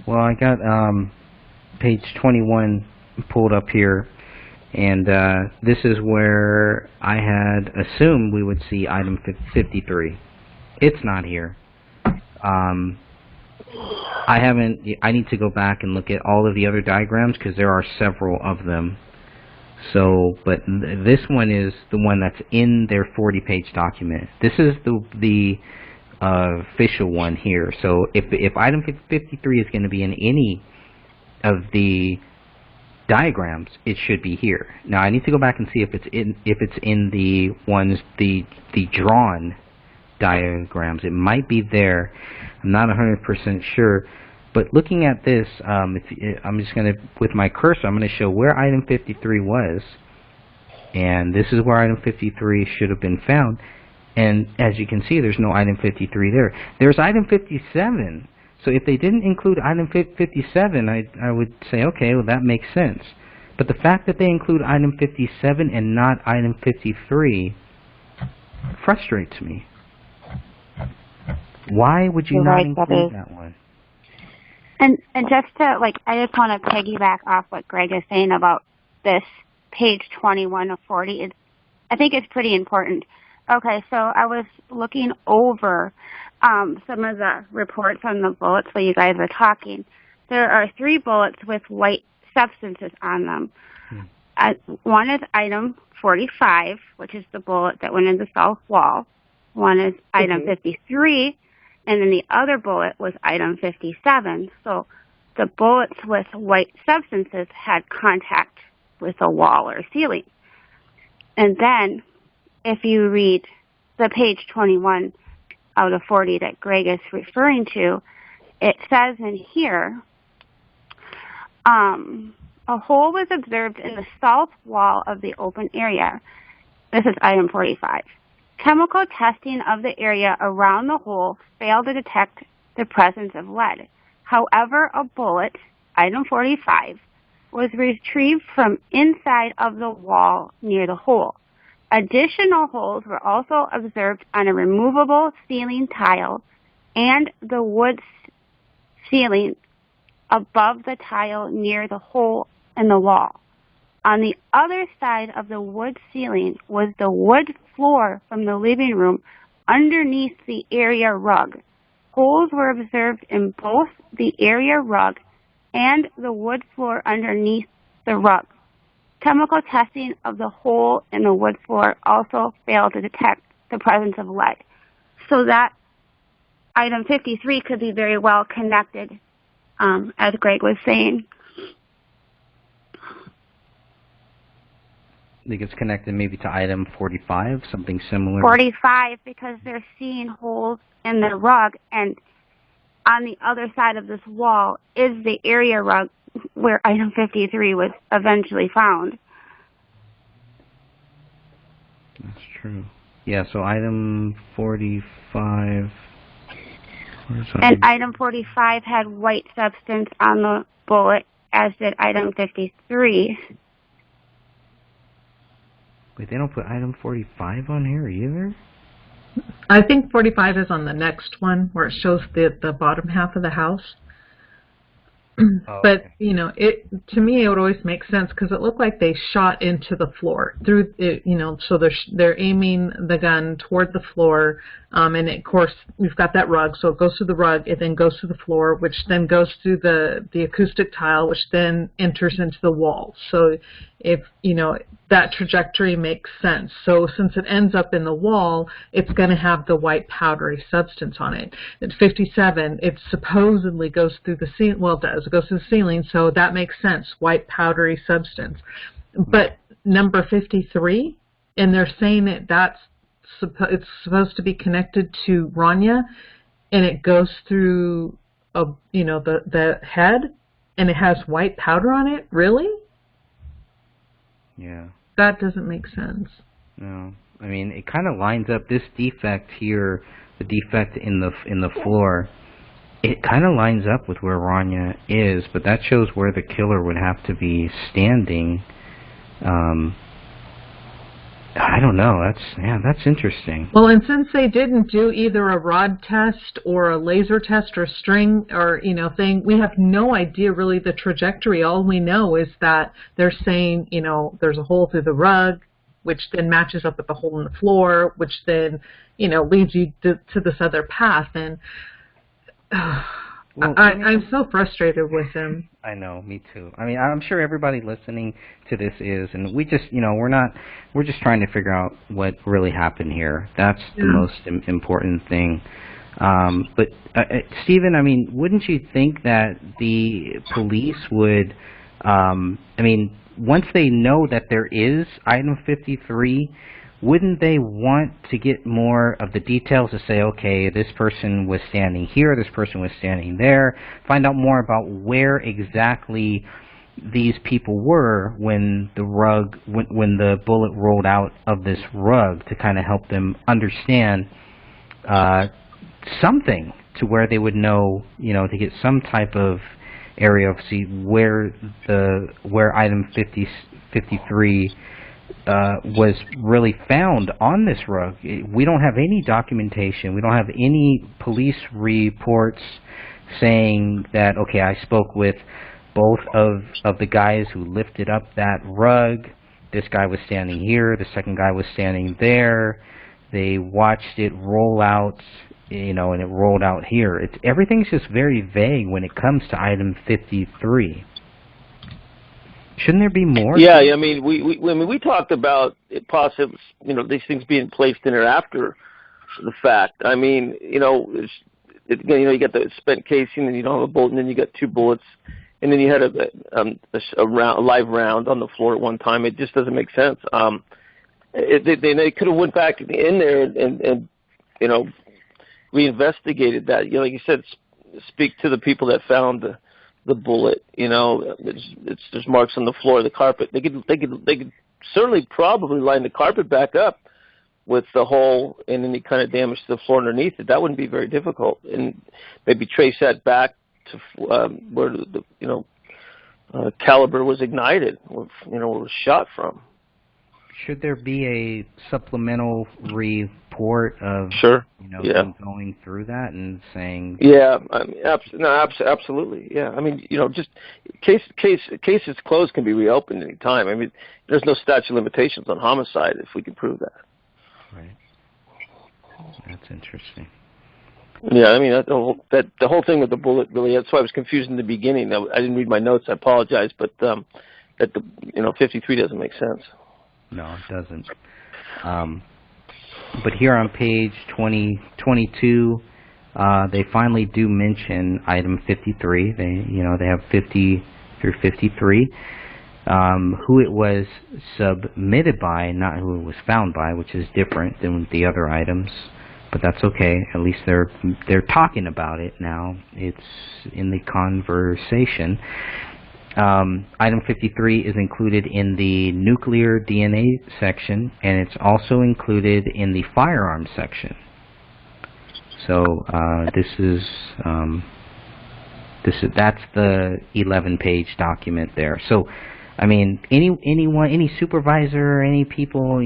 Well, I got page 21 pulled up here, And this is where I had assumed we would see item 53. It's not here. I need to go back and look at all of the other diagrams because there are several of them. So, but this one is the one that's in their 40-page document. This is the official one here. So if item 53 is going to be in any of the diagrams, it should be here. Now I need to go back and see if it's in the ones the drawn diagrams. It might be there. I'm not 100% sure. But looking at this, I'm just going to, with my cursor, I'm going to show where item 53 was. And this is where item 53 should have been found. And as you can see, there's no item 53 there. There's item 57. So if they didn't include item 57, I would say, okay, well, that makes sense. But the fact that they include item 57 and not item 53 frustrates me. Why would you not include that one? And just to, I just want to piggyback off what Greg is saying about this page 21 of 40. I think it's pretty important. Okay, so I was looking over some of the reports on the bullets while you guys are talking. There are 3 bullets with white substances on them. One is item 45, which is the bullet that went in the south wall. One is item 53. And then the other bullet was item 57. So the bullets with white substances had contact with a wall or ceiling. And then if you read the page 21 out of 40 that Greg is referring to, it says in here, a hole was observed in the south wall of the open area. This is item 45. Chemical testing of the area around the hole failed to detect the presence of lead. However, a bullet, item 45, was retrieved from inside of the wall near the hole. Additional holes were also observed on a removable ceiling tile and the wood ceiling above the tile near the hole in the wall. On the other side of the wood ceiling was the wood floor from the living room underneath the area rug. Holes were observed in both the area rug and the wood floor underneath the rug. Chemical testing of the hole in the wood floor also failed to detect the presence of lead. So that item 53 could be very well connected, as Greg was saying. I think it's connected maybe to item 45, something similar. 45, because they're seeing holes in the rug, and on the other side of this wall is the area rug where item 53 was eventually found. That's true. Yeah, so item 45... And item 45 had white substance on the bullet, as did item 53. Wait, they don't put item 45 on here either? I think 45 is on the next one where it shows the bottom half of the house. Oh, but, okay. To me, it would always make sense because it looked like they shot into the floor through it, so they're aiming the gun toward the floor. And of course, we've got that rug, so it goes through the rug, it then goes through the floor, which then goes through the acoustic tile, which then enters into the wall. So if, that trajectory makes sense. So since it ends up in the wall, it's going to have the white powdery substance on it. At 57, it supposedly goes through the ceiling. Well, it does. It goes through the ceiling, so that makes sense, white powdery substance. But number 53, and they're saying that it's supposed to be connected to Raniya, and it goes through the head, and it has white powder on it. Really? Yeah. That doesn't make sense. No, I mean it kind of lines up. This defect here, the defect in the floor, it kind of lines up with where Raniya is, but that shows where the killer would have to be standing. I don't know. That's interesting. Well, and since they didn't do either a rod test or a laser test or string or, thing, we have no idea really the trajectory. All we know is that they're saying, there's a hole through the rug, which then matches up with the hole in the floor, which then, leads you to this other path. And Well, I'm so frustrated with him. I know, me too. I mean, I'm sure everybody listening to this is, and we just, we're just trying to figure out what really happened here. That's the most important thing. But Stephen, I mean, wouldn't you think that the police would, once they know that there is item 53, wouldn't they want to get more of the details to say, okay, this person was standing here, this person was standing there, find out more about where exactly these people were when when the bullet rolled out of this rug, to kind of help them understand something to where they would know, to get some type of area of see where item 53 was really found on this rug. We don't have any documentation. We don't have any police reports saying that, okay, I spoke with both of the guys who lifted up that rug. This guy was standing here. The second guy was standing there. They watched it roll out, and it rolled out here. Everything's just very vague when it comes to item 53. Shouldn't there be more? Yeah, I mean, we talked about it possibly, these things being placed in there after the fact. I mean, you got the spent casing, and you don't have a bullet, and then you got 2 bullets, and then you had a live round on the floor at one time. It just doesn't make sense. They could have went back in there and reinvestigated that. Like you said, speak to the people that found the bullet. There's marks on the floor of the carpet. They could certainly probably line the carpet back up with the hole and any kind of damage to the floor underneath it. That wouldn't be very difficult, and maybe trace that back to where the caliber was ignited, where it was shot from. Should there be a supplemental report of them going through that and saying? Yeah, I mean, absolutely. Yeah, I mean, just cases closed can be reopened any time. I mean, there's no statute of limitations on homicide if we can prove that. Right. That's interesting. Yeah, I mean, the whole thing with the bullet, really, that's why I was confused in the beginning. I didn't read my notes. I apologize, but that 53 doesn't make sense. No, it doesn't. But here on page 22, they finally do mention item 53. They have 50 through 53. Who it was submitted by, not who it was found by, which is different than the other items. But that's okay. At least they're talking about it now. It's in the conversation. Item 53 is included in the nuclear DNA section, and it's also included in the firearms section. So that's the 11-page document there. So, I mean, any supervisor, any people,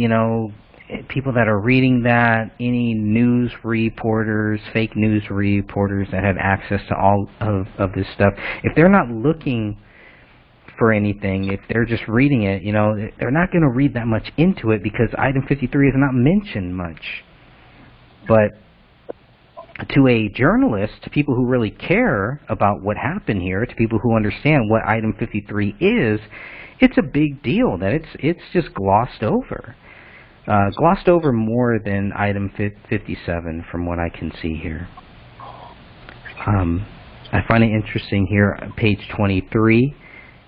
people that are reading that, any news reporters, fake news reporters that have access to all of this stuff, if they're not looking for anything, if they're just reading it, they're not going to read that much into it because item 53 is not mentioned much. But to a journalist, to people who really care about what happened here, to people who understand what item 53 is, it's a big deal that it's just glossed over. Glossed over more than item 57 from what I can see here. I find it interesting here, page 23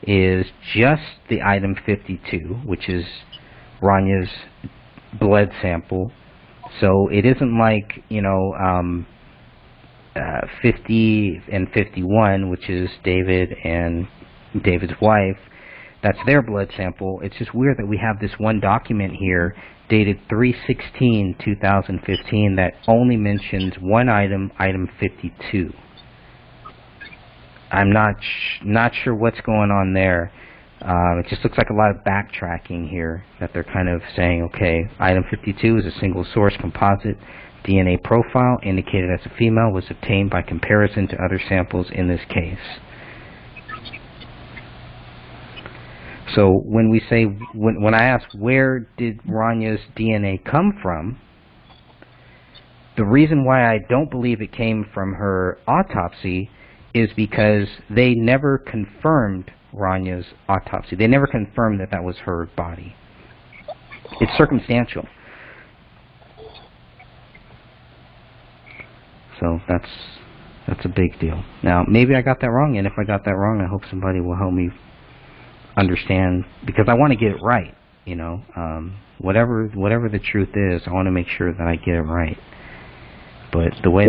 is just the item 52, which is Raniya's blood sample. So it isn't like, 50 and 51, which is David and David's wife. That's their blood sample. It's just weird that we have this one document here dated 3/16/2015 that only mentions one item, item 52. I'm not sure what's going on there. It just looks like a lot of backtracking here, that they're kind of saying, okay, item 52 is a single source composite DNA profile indicated as a female, was obtained by comparison to other samples in this case. So when we say, when I ask where did Raniya's DNA come from, the reason why I don't believe it came from her autopsy is because they never confirmed Raniya's autopsy. They never confirmed that that was her body. It's circumstantial. So that's a big deal. Now, maybe I got that wrong, and if I got that wrong, I hope somebody will help me understand, because I want to get it right. You know, whatever the truth is, I want to make sure that I get it right. But the way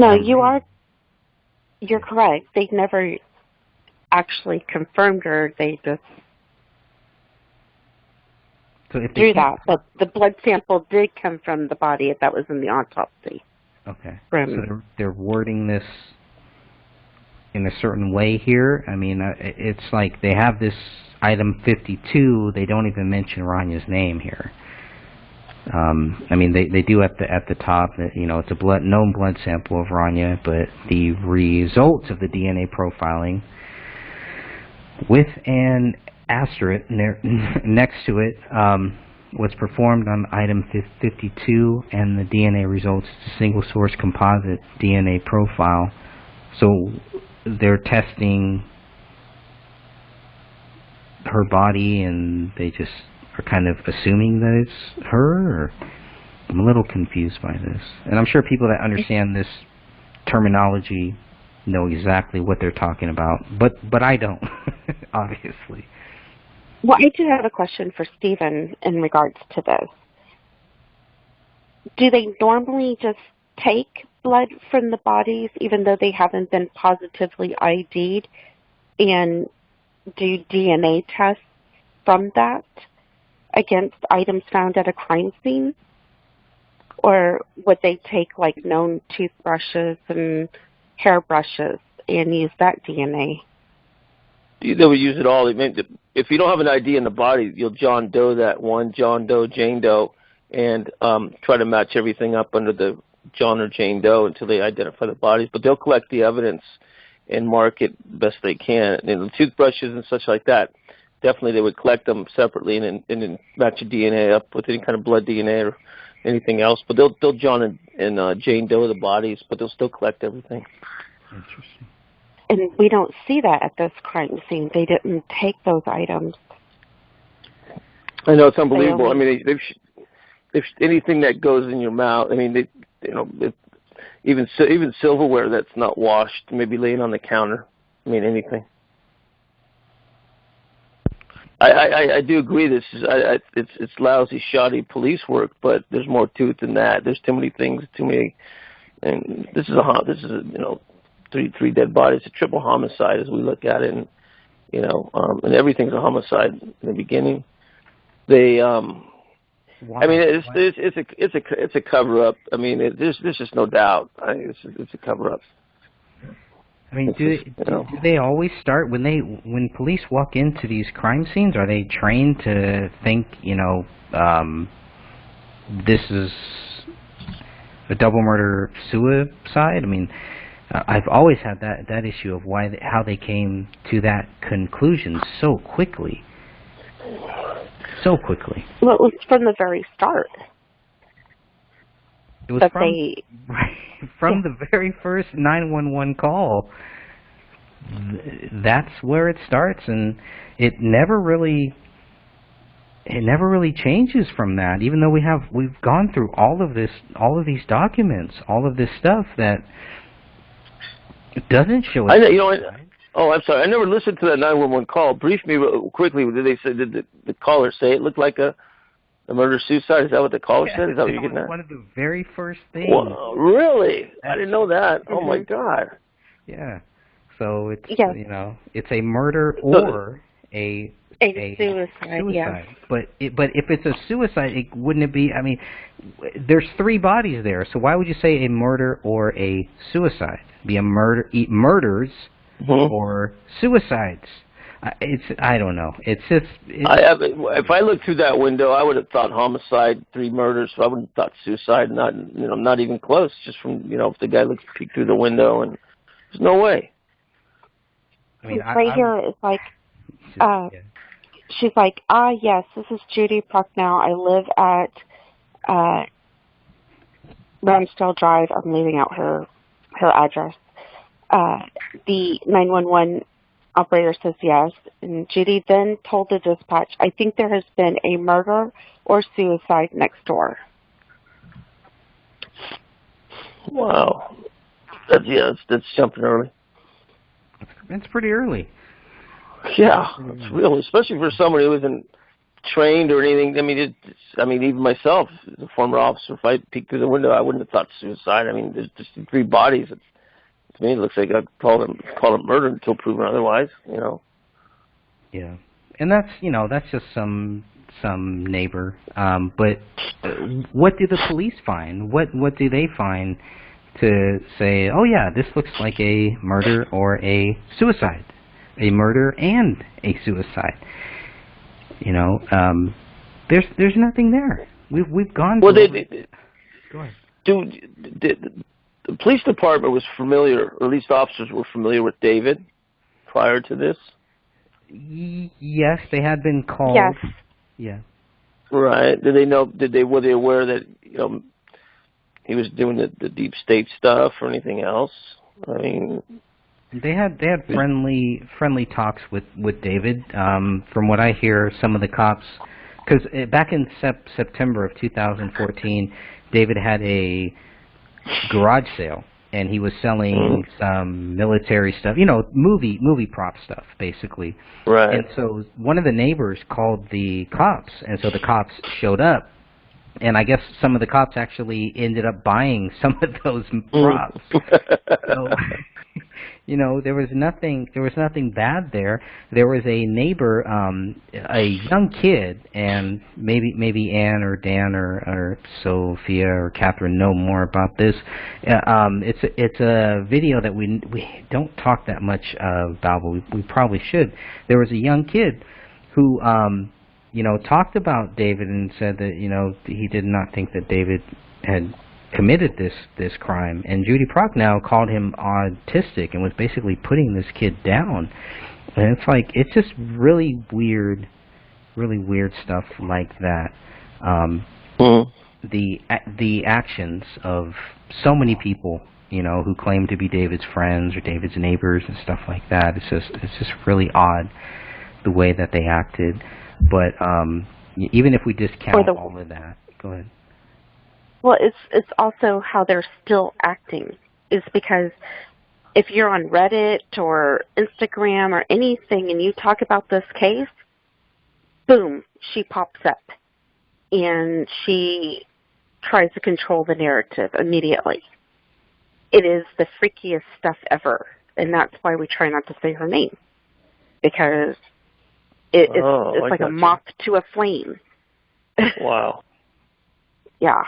you're correct. They never actually confirmed her. They just drew that. But the blood sample did come from the body that was in the autopsy. Okay. So they're wording this in a certain way here. I mean, it's like they have this item 52. They don't even mention Raniya's name here. I mean, they do at the top that, you know, it's a known blood sample of Raniya, but the results of the DNA profiling with an asterisk next to it was performed on item 52, and the DNA results is a single source composite DNA profile. So they're testing her body, and they just are kind of assuming that it's her, or I'm a little confused by this. And I'm sure people that understand this terminology know exactly what they're talking about, but I don't, obviously. Well, I do have a question for Stephen in regards to this. Do they normally just take blood from the bodies, even though they haven't been positively ID'd, and do DNA tests from that against items found at a crime scene? Or would they take, like, known toothbrushes and hairbrushes and use that DNA? They would use it all. If you don't have an ID in the body, you'll John Doe that one, John Doe, Jane Doe, and try to match everything up under the John or Jane Doe until they identify the bodies. But they'll collect the evidence and mark it best they can. And the toothbrushes and such like that, definitely they would collect them separately and then match your DNA up with any kind of blood DNA or anything else. But they'll John and Jane Doe the bodies, but they'll still collect everything. Interesting. And we don't see that at this crime scene. They didn't take those items. I know, it's unbelievable. I mean, if anything that goes in your mouth, I mean, even silverware that's not washed, maybe laying on the counter. I mean, anything. I do agree. It's lousy, shoddy police work, but there's more to it than that. There's too many things, and this is three dead bodies, a triple homicide as we look at it, and and everything's a homicide in the beginning. I mean, it's a cover up. I mean, there's just no doubt. It's a cover up. I mean, do they always start when police walk into these crime scenes? Are they trained to think, this is a double murder suicide? I mean, I've always had that issue of how they came to that conclusion so quickly. So quickly. Well, it was from the very start. It was from the very first 911 call. That's where it starts, and it never really changes from that. Even though we've gone through all of these documents, all of this stuff that it doesn't show. I'm sorry. I never listened to that 911 call. Brief me real quickly. Did the caller say it looked like a murder-suicide? Is that what the caller said? Is that what you're getting at? One of the very first things. Well, really? I didn't know that. Oh, my God. Yeah. So it's, it's a murder or a suicide. Yeah. But if it's a suicide, wouldn't it be, I mean, there's three bodies there. So why would you say a murder or a suicide? Be a murders or suicides. I don't know. It's just. If I looked through that window, I would have thought homicide, 3 murders. So I wouldn't have thought suicide. Not even close. Just from if the guy peeked through the window, and there's no way. I mean, here is like, she's like, yes, this is Judy Prochnow. I live at Ramsdale Drive. I'm leaving out her address. The 911 operator says yes, and Judy then told the dispatch, I think there has been a murder or suicide next door. Wow. That's jumping early. It's pretty early. Yeah, it's real, especially for someone who isn't trained or anything. I mean, even myself, as a former officer, if I peeked through the window, I wouldn't have thought suicide. I mean, there's just 3 bodies. To me, it looks like I'd call it murder until proven otherwise. Yeah, and that's just some neighbor. But what do the police find? What do they find to say? Oh yeah, this looks like a murder or a suicide, a murder and a suicide. There's nothing there. We've gone. Well, go ahead. The police department was familiar, or at least officers were familiar with David prior to this? Yes, they had been called. Yes. Yeah. Right. Were they aware that, he was doing the deep state stuff or anything else? I mean, they had friendly talks with David. From what I hear, some of the cops, because back in September of 2014, David had a garage sale, and he was selling some military stuff, movie prop stuff, basically. Right. And so one of the neighbors called the cops, and so the cops showed up, and I guess some of the cops actually ended up buying some of those props. So, there was nothing bad there. There was a neighbor, a young kid, and maybe Ann or Dan or Sophia or Catherine know more about this. It's a video that we don't talk that much about, but we probably should. There was a young kid who talked about David and said that he did not think that David had committed this crime, and Judy Prochnow called him autistic and was basically putting this kid down. And it's just really weird stuff like that. The actions of so many people, who claim to be David's friends or David's neighbors and stuff like that. It's just really odd the way that they acted. But even if we discount all of that, go ahead. Well, it's also how they're still acting. Is because if you're on Reddit or Instagram or anything and you talk about this case, boom, she pops up and she tries to control the narrative immediately. It is the freakiest stuff ever, and that's why we try not to say her name, because it's like a moth to a flame. Wow. Yeah.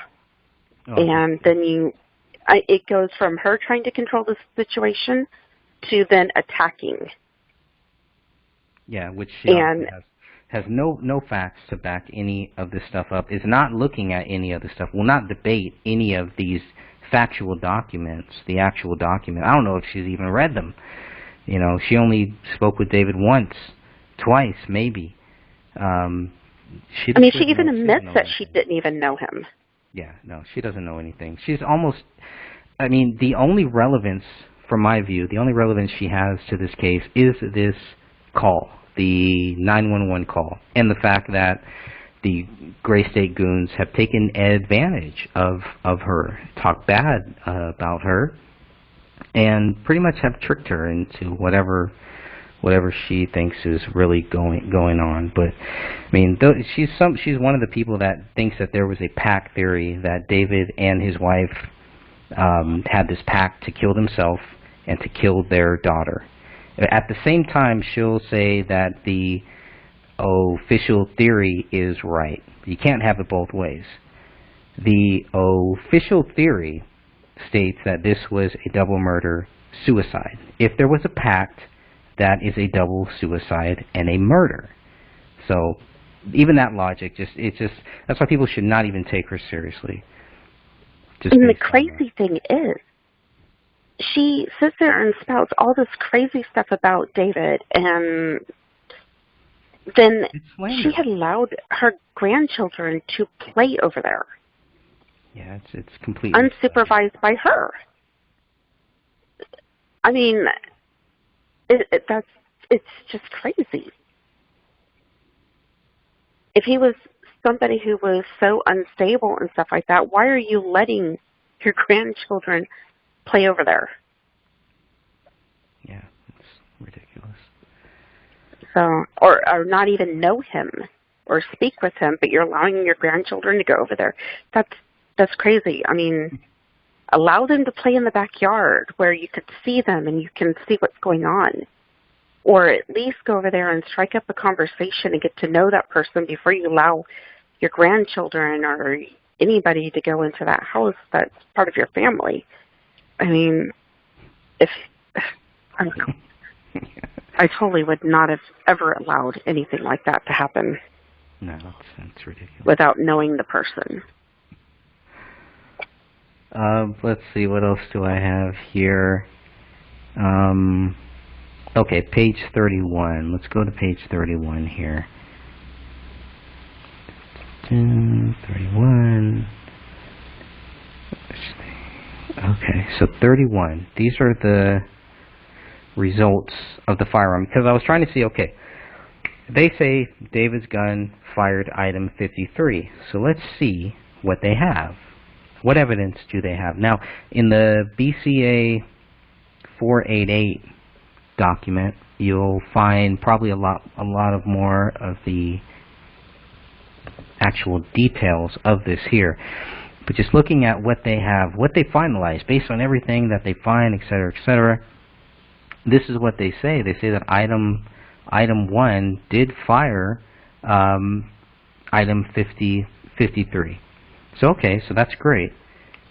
Oh. And then it goes from her trying to control the situation to then attacking. Yeah, which she has no facts to back any of this stuff up, is not looking at any of the stuff, will not debate any of these factual documents, the actual document. I don't know if she's even read them. She only spoke with David once, twice, maybe. She even admits that she didn't even know him. Yeah, no, she doesn't know anything. She's almost, the only relevance, from my view, the only relevance she has to this case is this call, the 911 call, and the fact that the Gray State goons have taken advantage of her, talked bad about her, and pretty much have tricked her into whatever she thinks is really going on. But she's one of the people that thinks that there was a pact theory, that David and his wife had this pact to kill themselves and to kill their daughter. At the same time, she'll say that the official theory is right. You can't have it both ways. The official theory states that this was a double murder suicide. If there was a pact, that is a double suicide and a murder. So even that logic, that's why people should not even take her seriously. And the crazy thing is, she sits there and spouts all this crazy stuff about David, and then she had allowed her grandchildren to play over there. Yeah, it's completely unsupervised by her. I mean, it's just crazy. If he was somebody who was so unstable and stuff like that, why are you letting your grandchildren play over there? Yeah, it's ridiculous. So, or not even know him or speak with him, but you're allowing your grandchildren to go over there. That's crazy. I mean, allow them to play in the backyard where you could see them and you can see what's going on. Or at least go over there and strike up a conversation and get to know that person before you allow your grandchildren or anybody to go into that house that's part of your family. I mean, I totally would not have ever allowed anything like that to happen. No, that's ridiculous. Without knowing the person. Let's see, what else do I have here? Okay, page 31. Let's go to page 31 here. 31. Okay, so 31. These are the results of the firearm. Because I was trying to see, okay, they say David's gun fired item 53. So let's see what they have. What evidence do they have? Now, in the BCA 488 document, you'll find probably a lot of more of the actual details of this here. But just looking at what they have, what they finalized, based on everything that they find, etc., etc., this is what they say. They say that item 1 did fire item 53. So, okay, so that's great.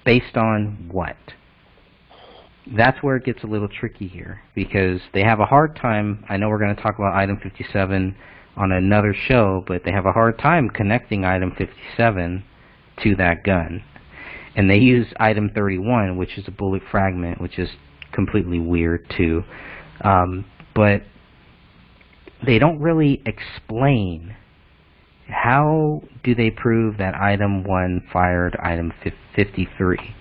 Based on what? That's where it gets a little tricky here, because they have a hard time. I know we're going to talk about item 57 on another show, but they have a hard time connecting item 57 to that gun. And they use item 31, which is a bullet fragment, which is completely weird too. But they don't really explain how do they prove that item 1 fired item 53.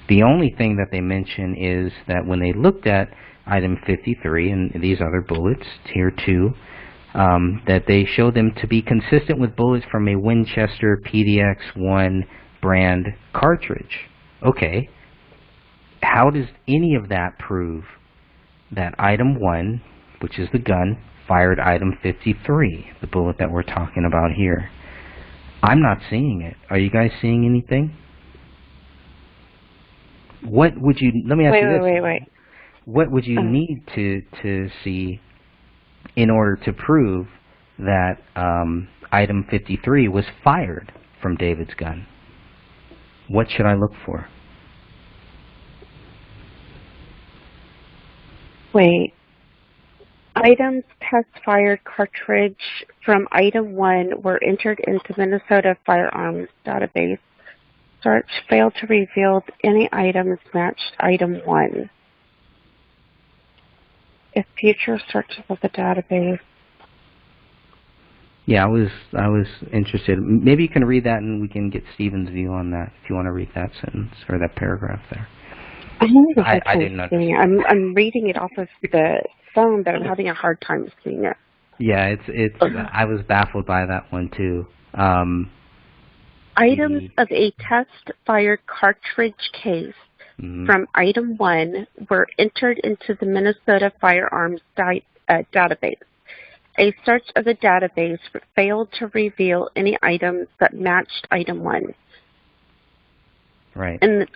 The only thing that they mention is that when they looked at item 53 and these other bullets here too, that they show them to be consistent with bullets from a Winchester PDX-1 brand cartridge. Okay, how does any of that prove that item 1, which is the gun, fired item 53, the bullet that we're talking about here? I'm not seeing it. Are you guys seeing anything? What would you, let me ask you this. Wait. What would you need to see in order to prove that item 53 was fired from David's gun? What should I look for? Wait. Items test fired cartridge from item 1 were entered into Minnesota Firearms Database. Search failed to reveal any items matched item 1. If future searches of the database. Yeah, I was interested. Maybe you can read that and we can get Stephen's view on that if you want to read that sentence or that paragraph there. I didn't understand. I'm reading it off of the phone, but I'm having a hard time seeing it. Yeah, it's. I was baffled by that one too. Items of a test-fired cartridge case from item 1 were entered into the Minnesota Firearms Database. A search of the database failed to reveal any items that matched item 1. Right. And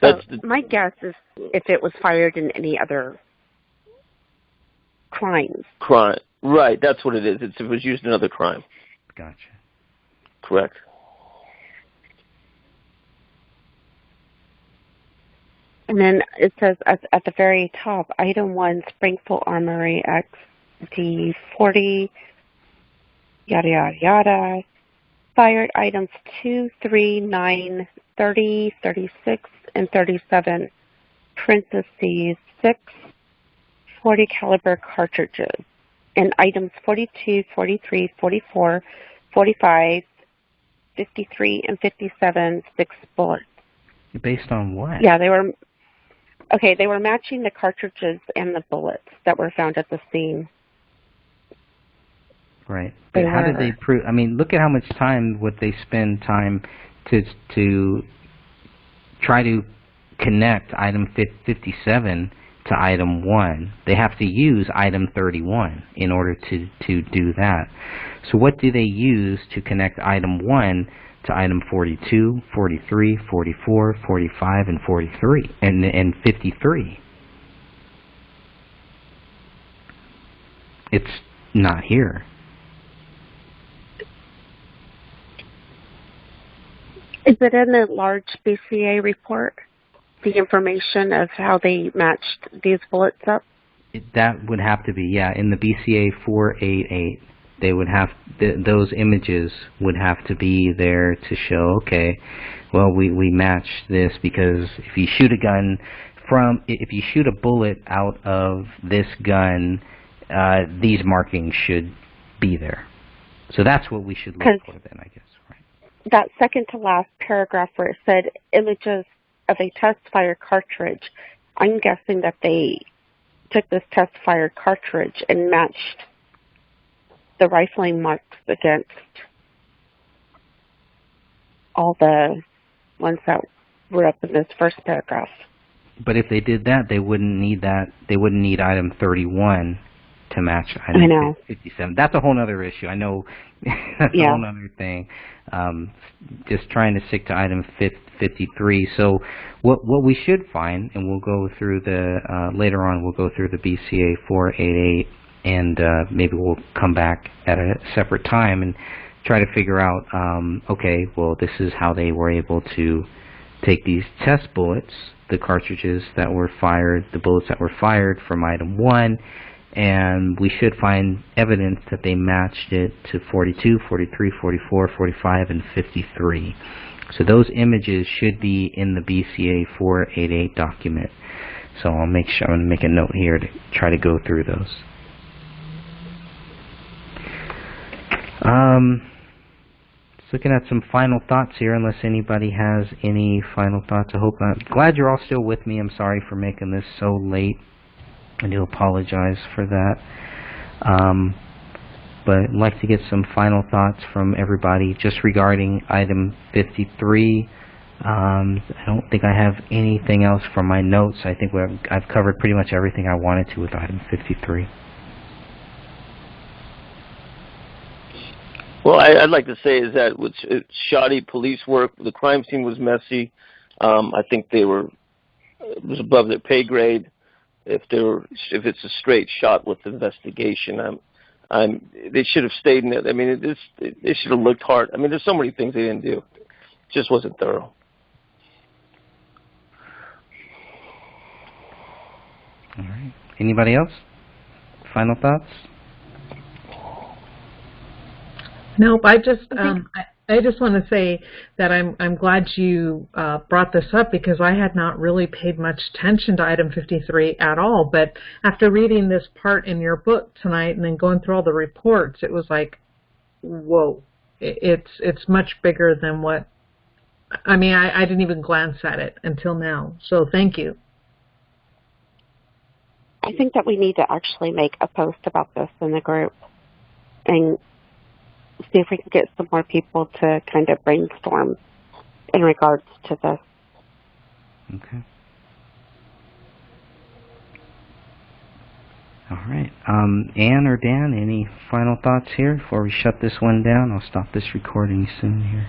my guess is if it was fired in any other crimes. Crime. Right, that's what it is. It was used in another crime. Gotcha. Correct. And then it says at the very top, item 1, Springfield Armory X the 40, yada, yada, yada. Fired items 2, 3, 9, 30, 36, and 37, parentheses 6, 40 caliber cartridges, and items 42, 43, 44, 45, 53, and 57, 6 bullets. Based on what? Yeah, they were matching the cartridges and the bullets that were found at the scene. Right. But how did they prove? I mean, look at how much time would they spend time to try to connect item 57 to item 1. They have to use item 31 in order to do that. So what do they use to connect item 1 to item 42, 43, 44, 45, and 43, and 53? It's not here. Is it in the large BCA report, the information of how they matched these bullets up? That would have to be, yeah, in the BCA 488. They would have those images would have to be there to show, okay, well, we match this because if you shoot a gun if you shoot a bullet out of this gun, these markings should be there. So that's what we should look for then, I guess. That second to last paragraph where it said images of a test-fired cartridge, I'm guessing that they took this test-fired cartridge and matched the rifling marks against all the ones that were up in this first paragraph. But if they did that, they wouldn't need that. They wouldn't need item 31 to match item 57. That's a whole other issue. I know that's a whole other thing. Just trying to stick to item 53. So what we should find, and we'll go through the later on, we'll go through the BCA 488, and maybe we'll come back at a separate time and try to figure out, okay, well, this is how they were able to take these test bullets, the cartridges that were fired, the bullets that were fired from item 1, and we should find evidence that they matched it to 42, 43, 44, 45, and 53. So those images should be in the BCA 488 document. So I'm going to make a note here to try to go through those. Just looking at some final thoughts here, unless anybody has any final thoughts. I'm glad you're all still with me. I'm sorry for making this so late. I do apologize for that. But I'd like to get some final thoughts from everybody just regarding item 53. I don't think I have anything else from my notes. I think I've covered pretty much everything I wanted to with item 53. Well, I'd like to say is that it's shoddy police work. The crime scene was messy. I think it was above their pay grade. If it's a straight shot with investigation, they should have stayed in it. I mean, they should have looked hard. I mean, there's so many things they didn't do. It just wasn't thorough. All right. Anybody else? Final thoughts? Nope. I just want to say that I'm glad you brought this up, because I had not really paid much attention to item 53 at all. But after reading this part in your book tonight and then going through all the reports, it was like, whoa, it's much bigger than what. I mean, I didn't even glance at it until now. So thank you. I think that we need to actually make a post about this in the group and see if we can get some more people to kind of brainstorm in regards to this. Okay. All right. Ann or Dan, any final thoughts here before we shut this one down? I'll stop this recording soon here.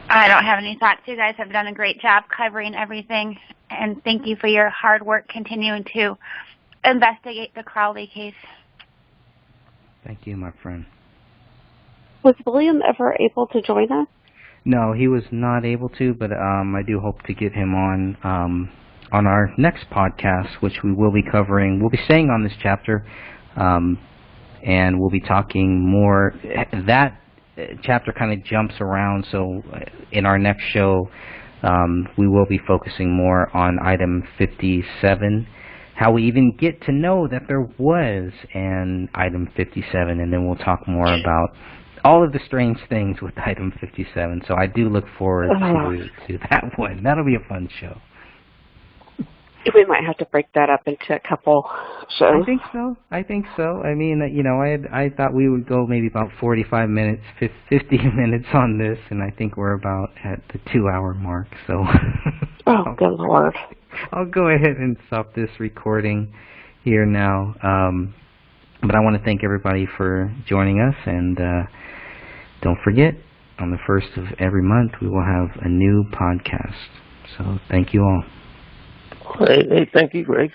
I don't have any thoughts. You guys have done a great job covering everything, and thank you for your hard work continuing to investigate the Crowley case. Thank you, my friend. Was William ever able to join us? No, he was not able to, but I do hope to get him on our next podcast, which we will be covering. We'll be staying on this chapter. and we'll be talking more. That chapter kind of jumps around, so in our next show, we will be focusing more on item 57, how we even get to know that there was an item 57, and then we'll talk more about all of the strange things with item 57. So I do look forward to that one. That'll be a fun show. We might have to break that up into a couple shows. I think so. I mean, I thought we would go maybe about 45 minutes, 50 minutes on this, and I think we're about at the 2-hour mark. So, oh, good Lord! I'll go ahead and stop this recording here now. But I want to thank everybody for joining us, and don't forget, on the 1st of every month, we will have a new podcast. So, thank you all. Hey, thank you, Greg.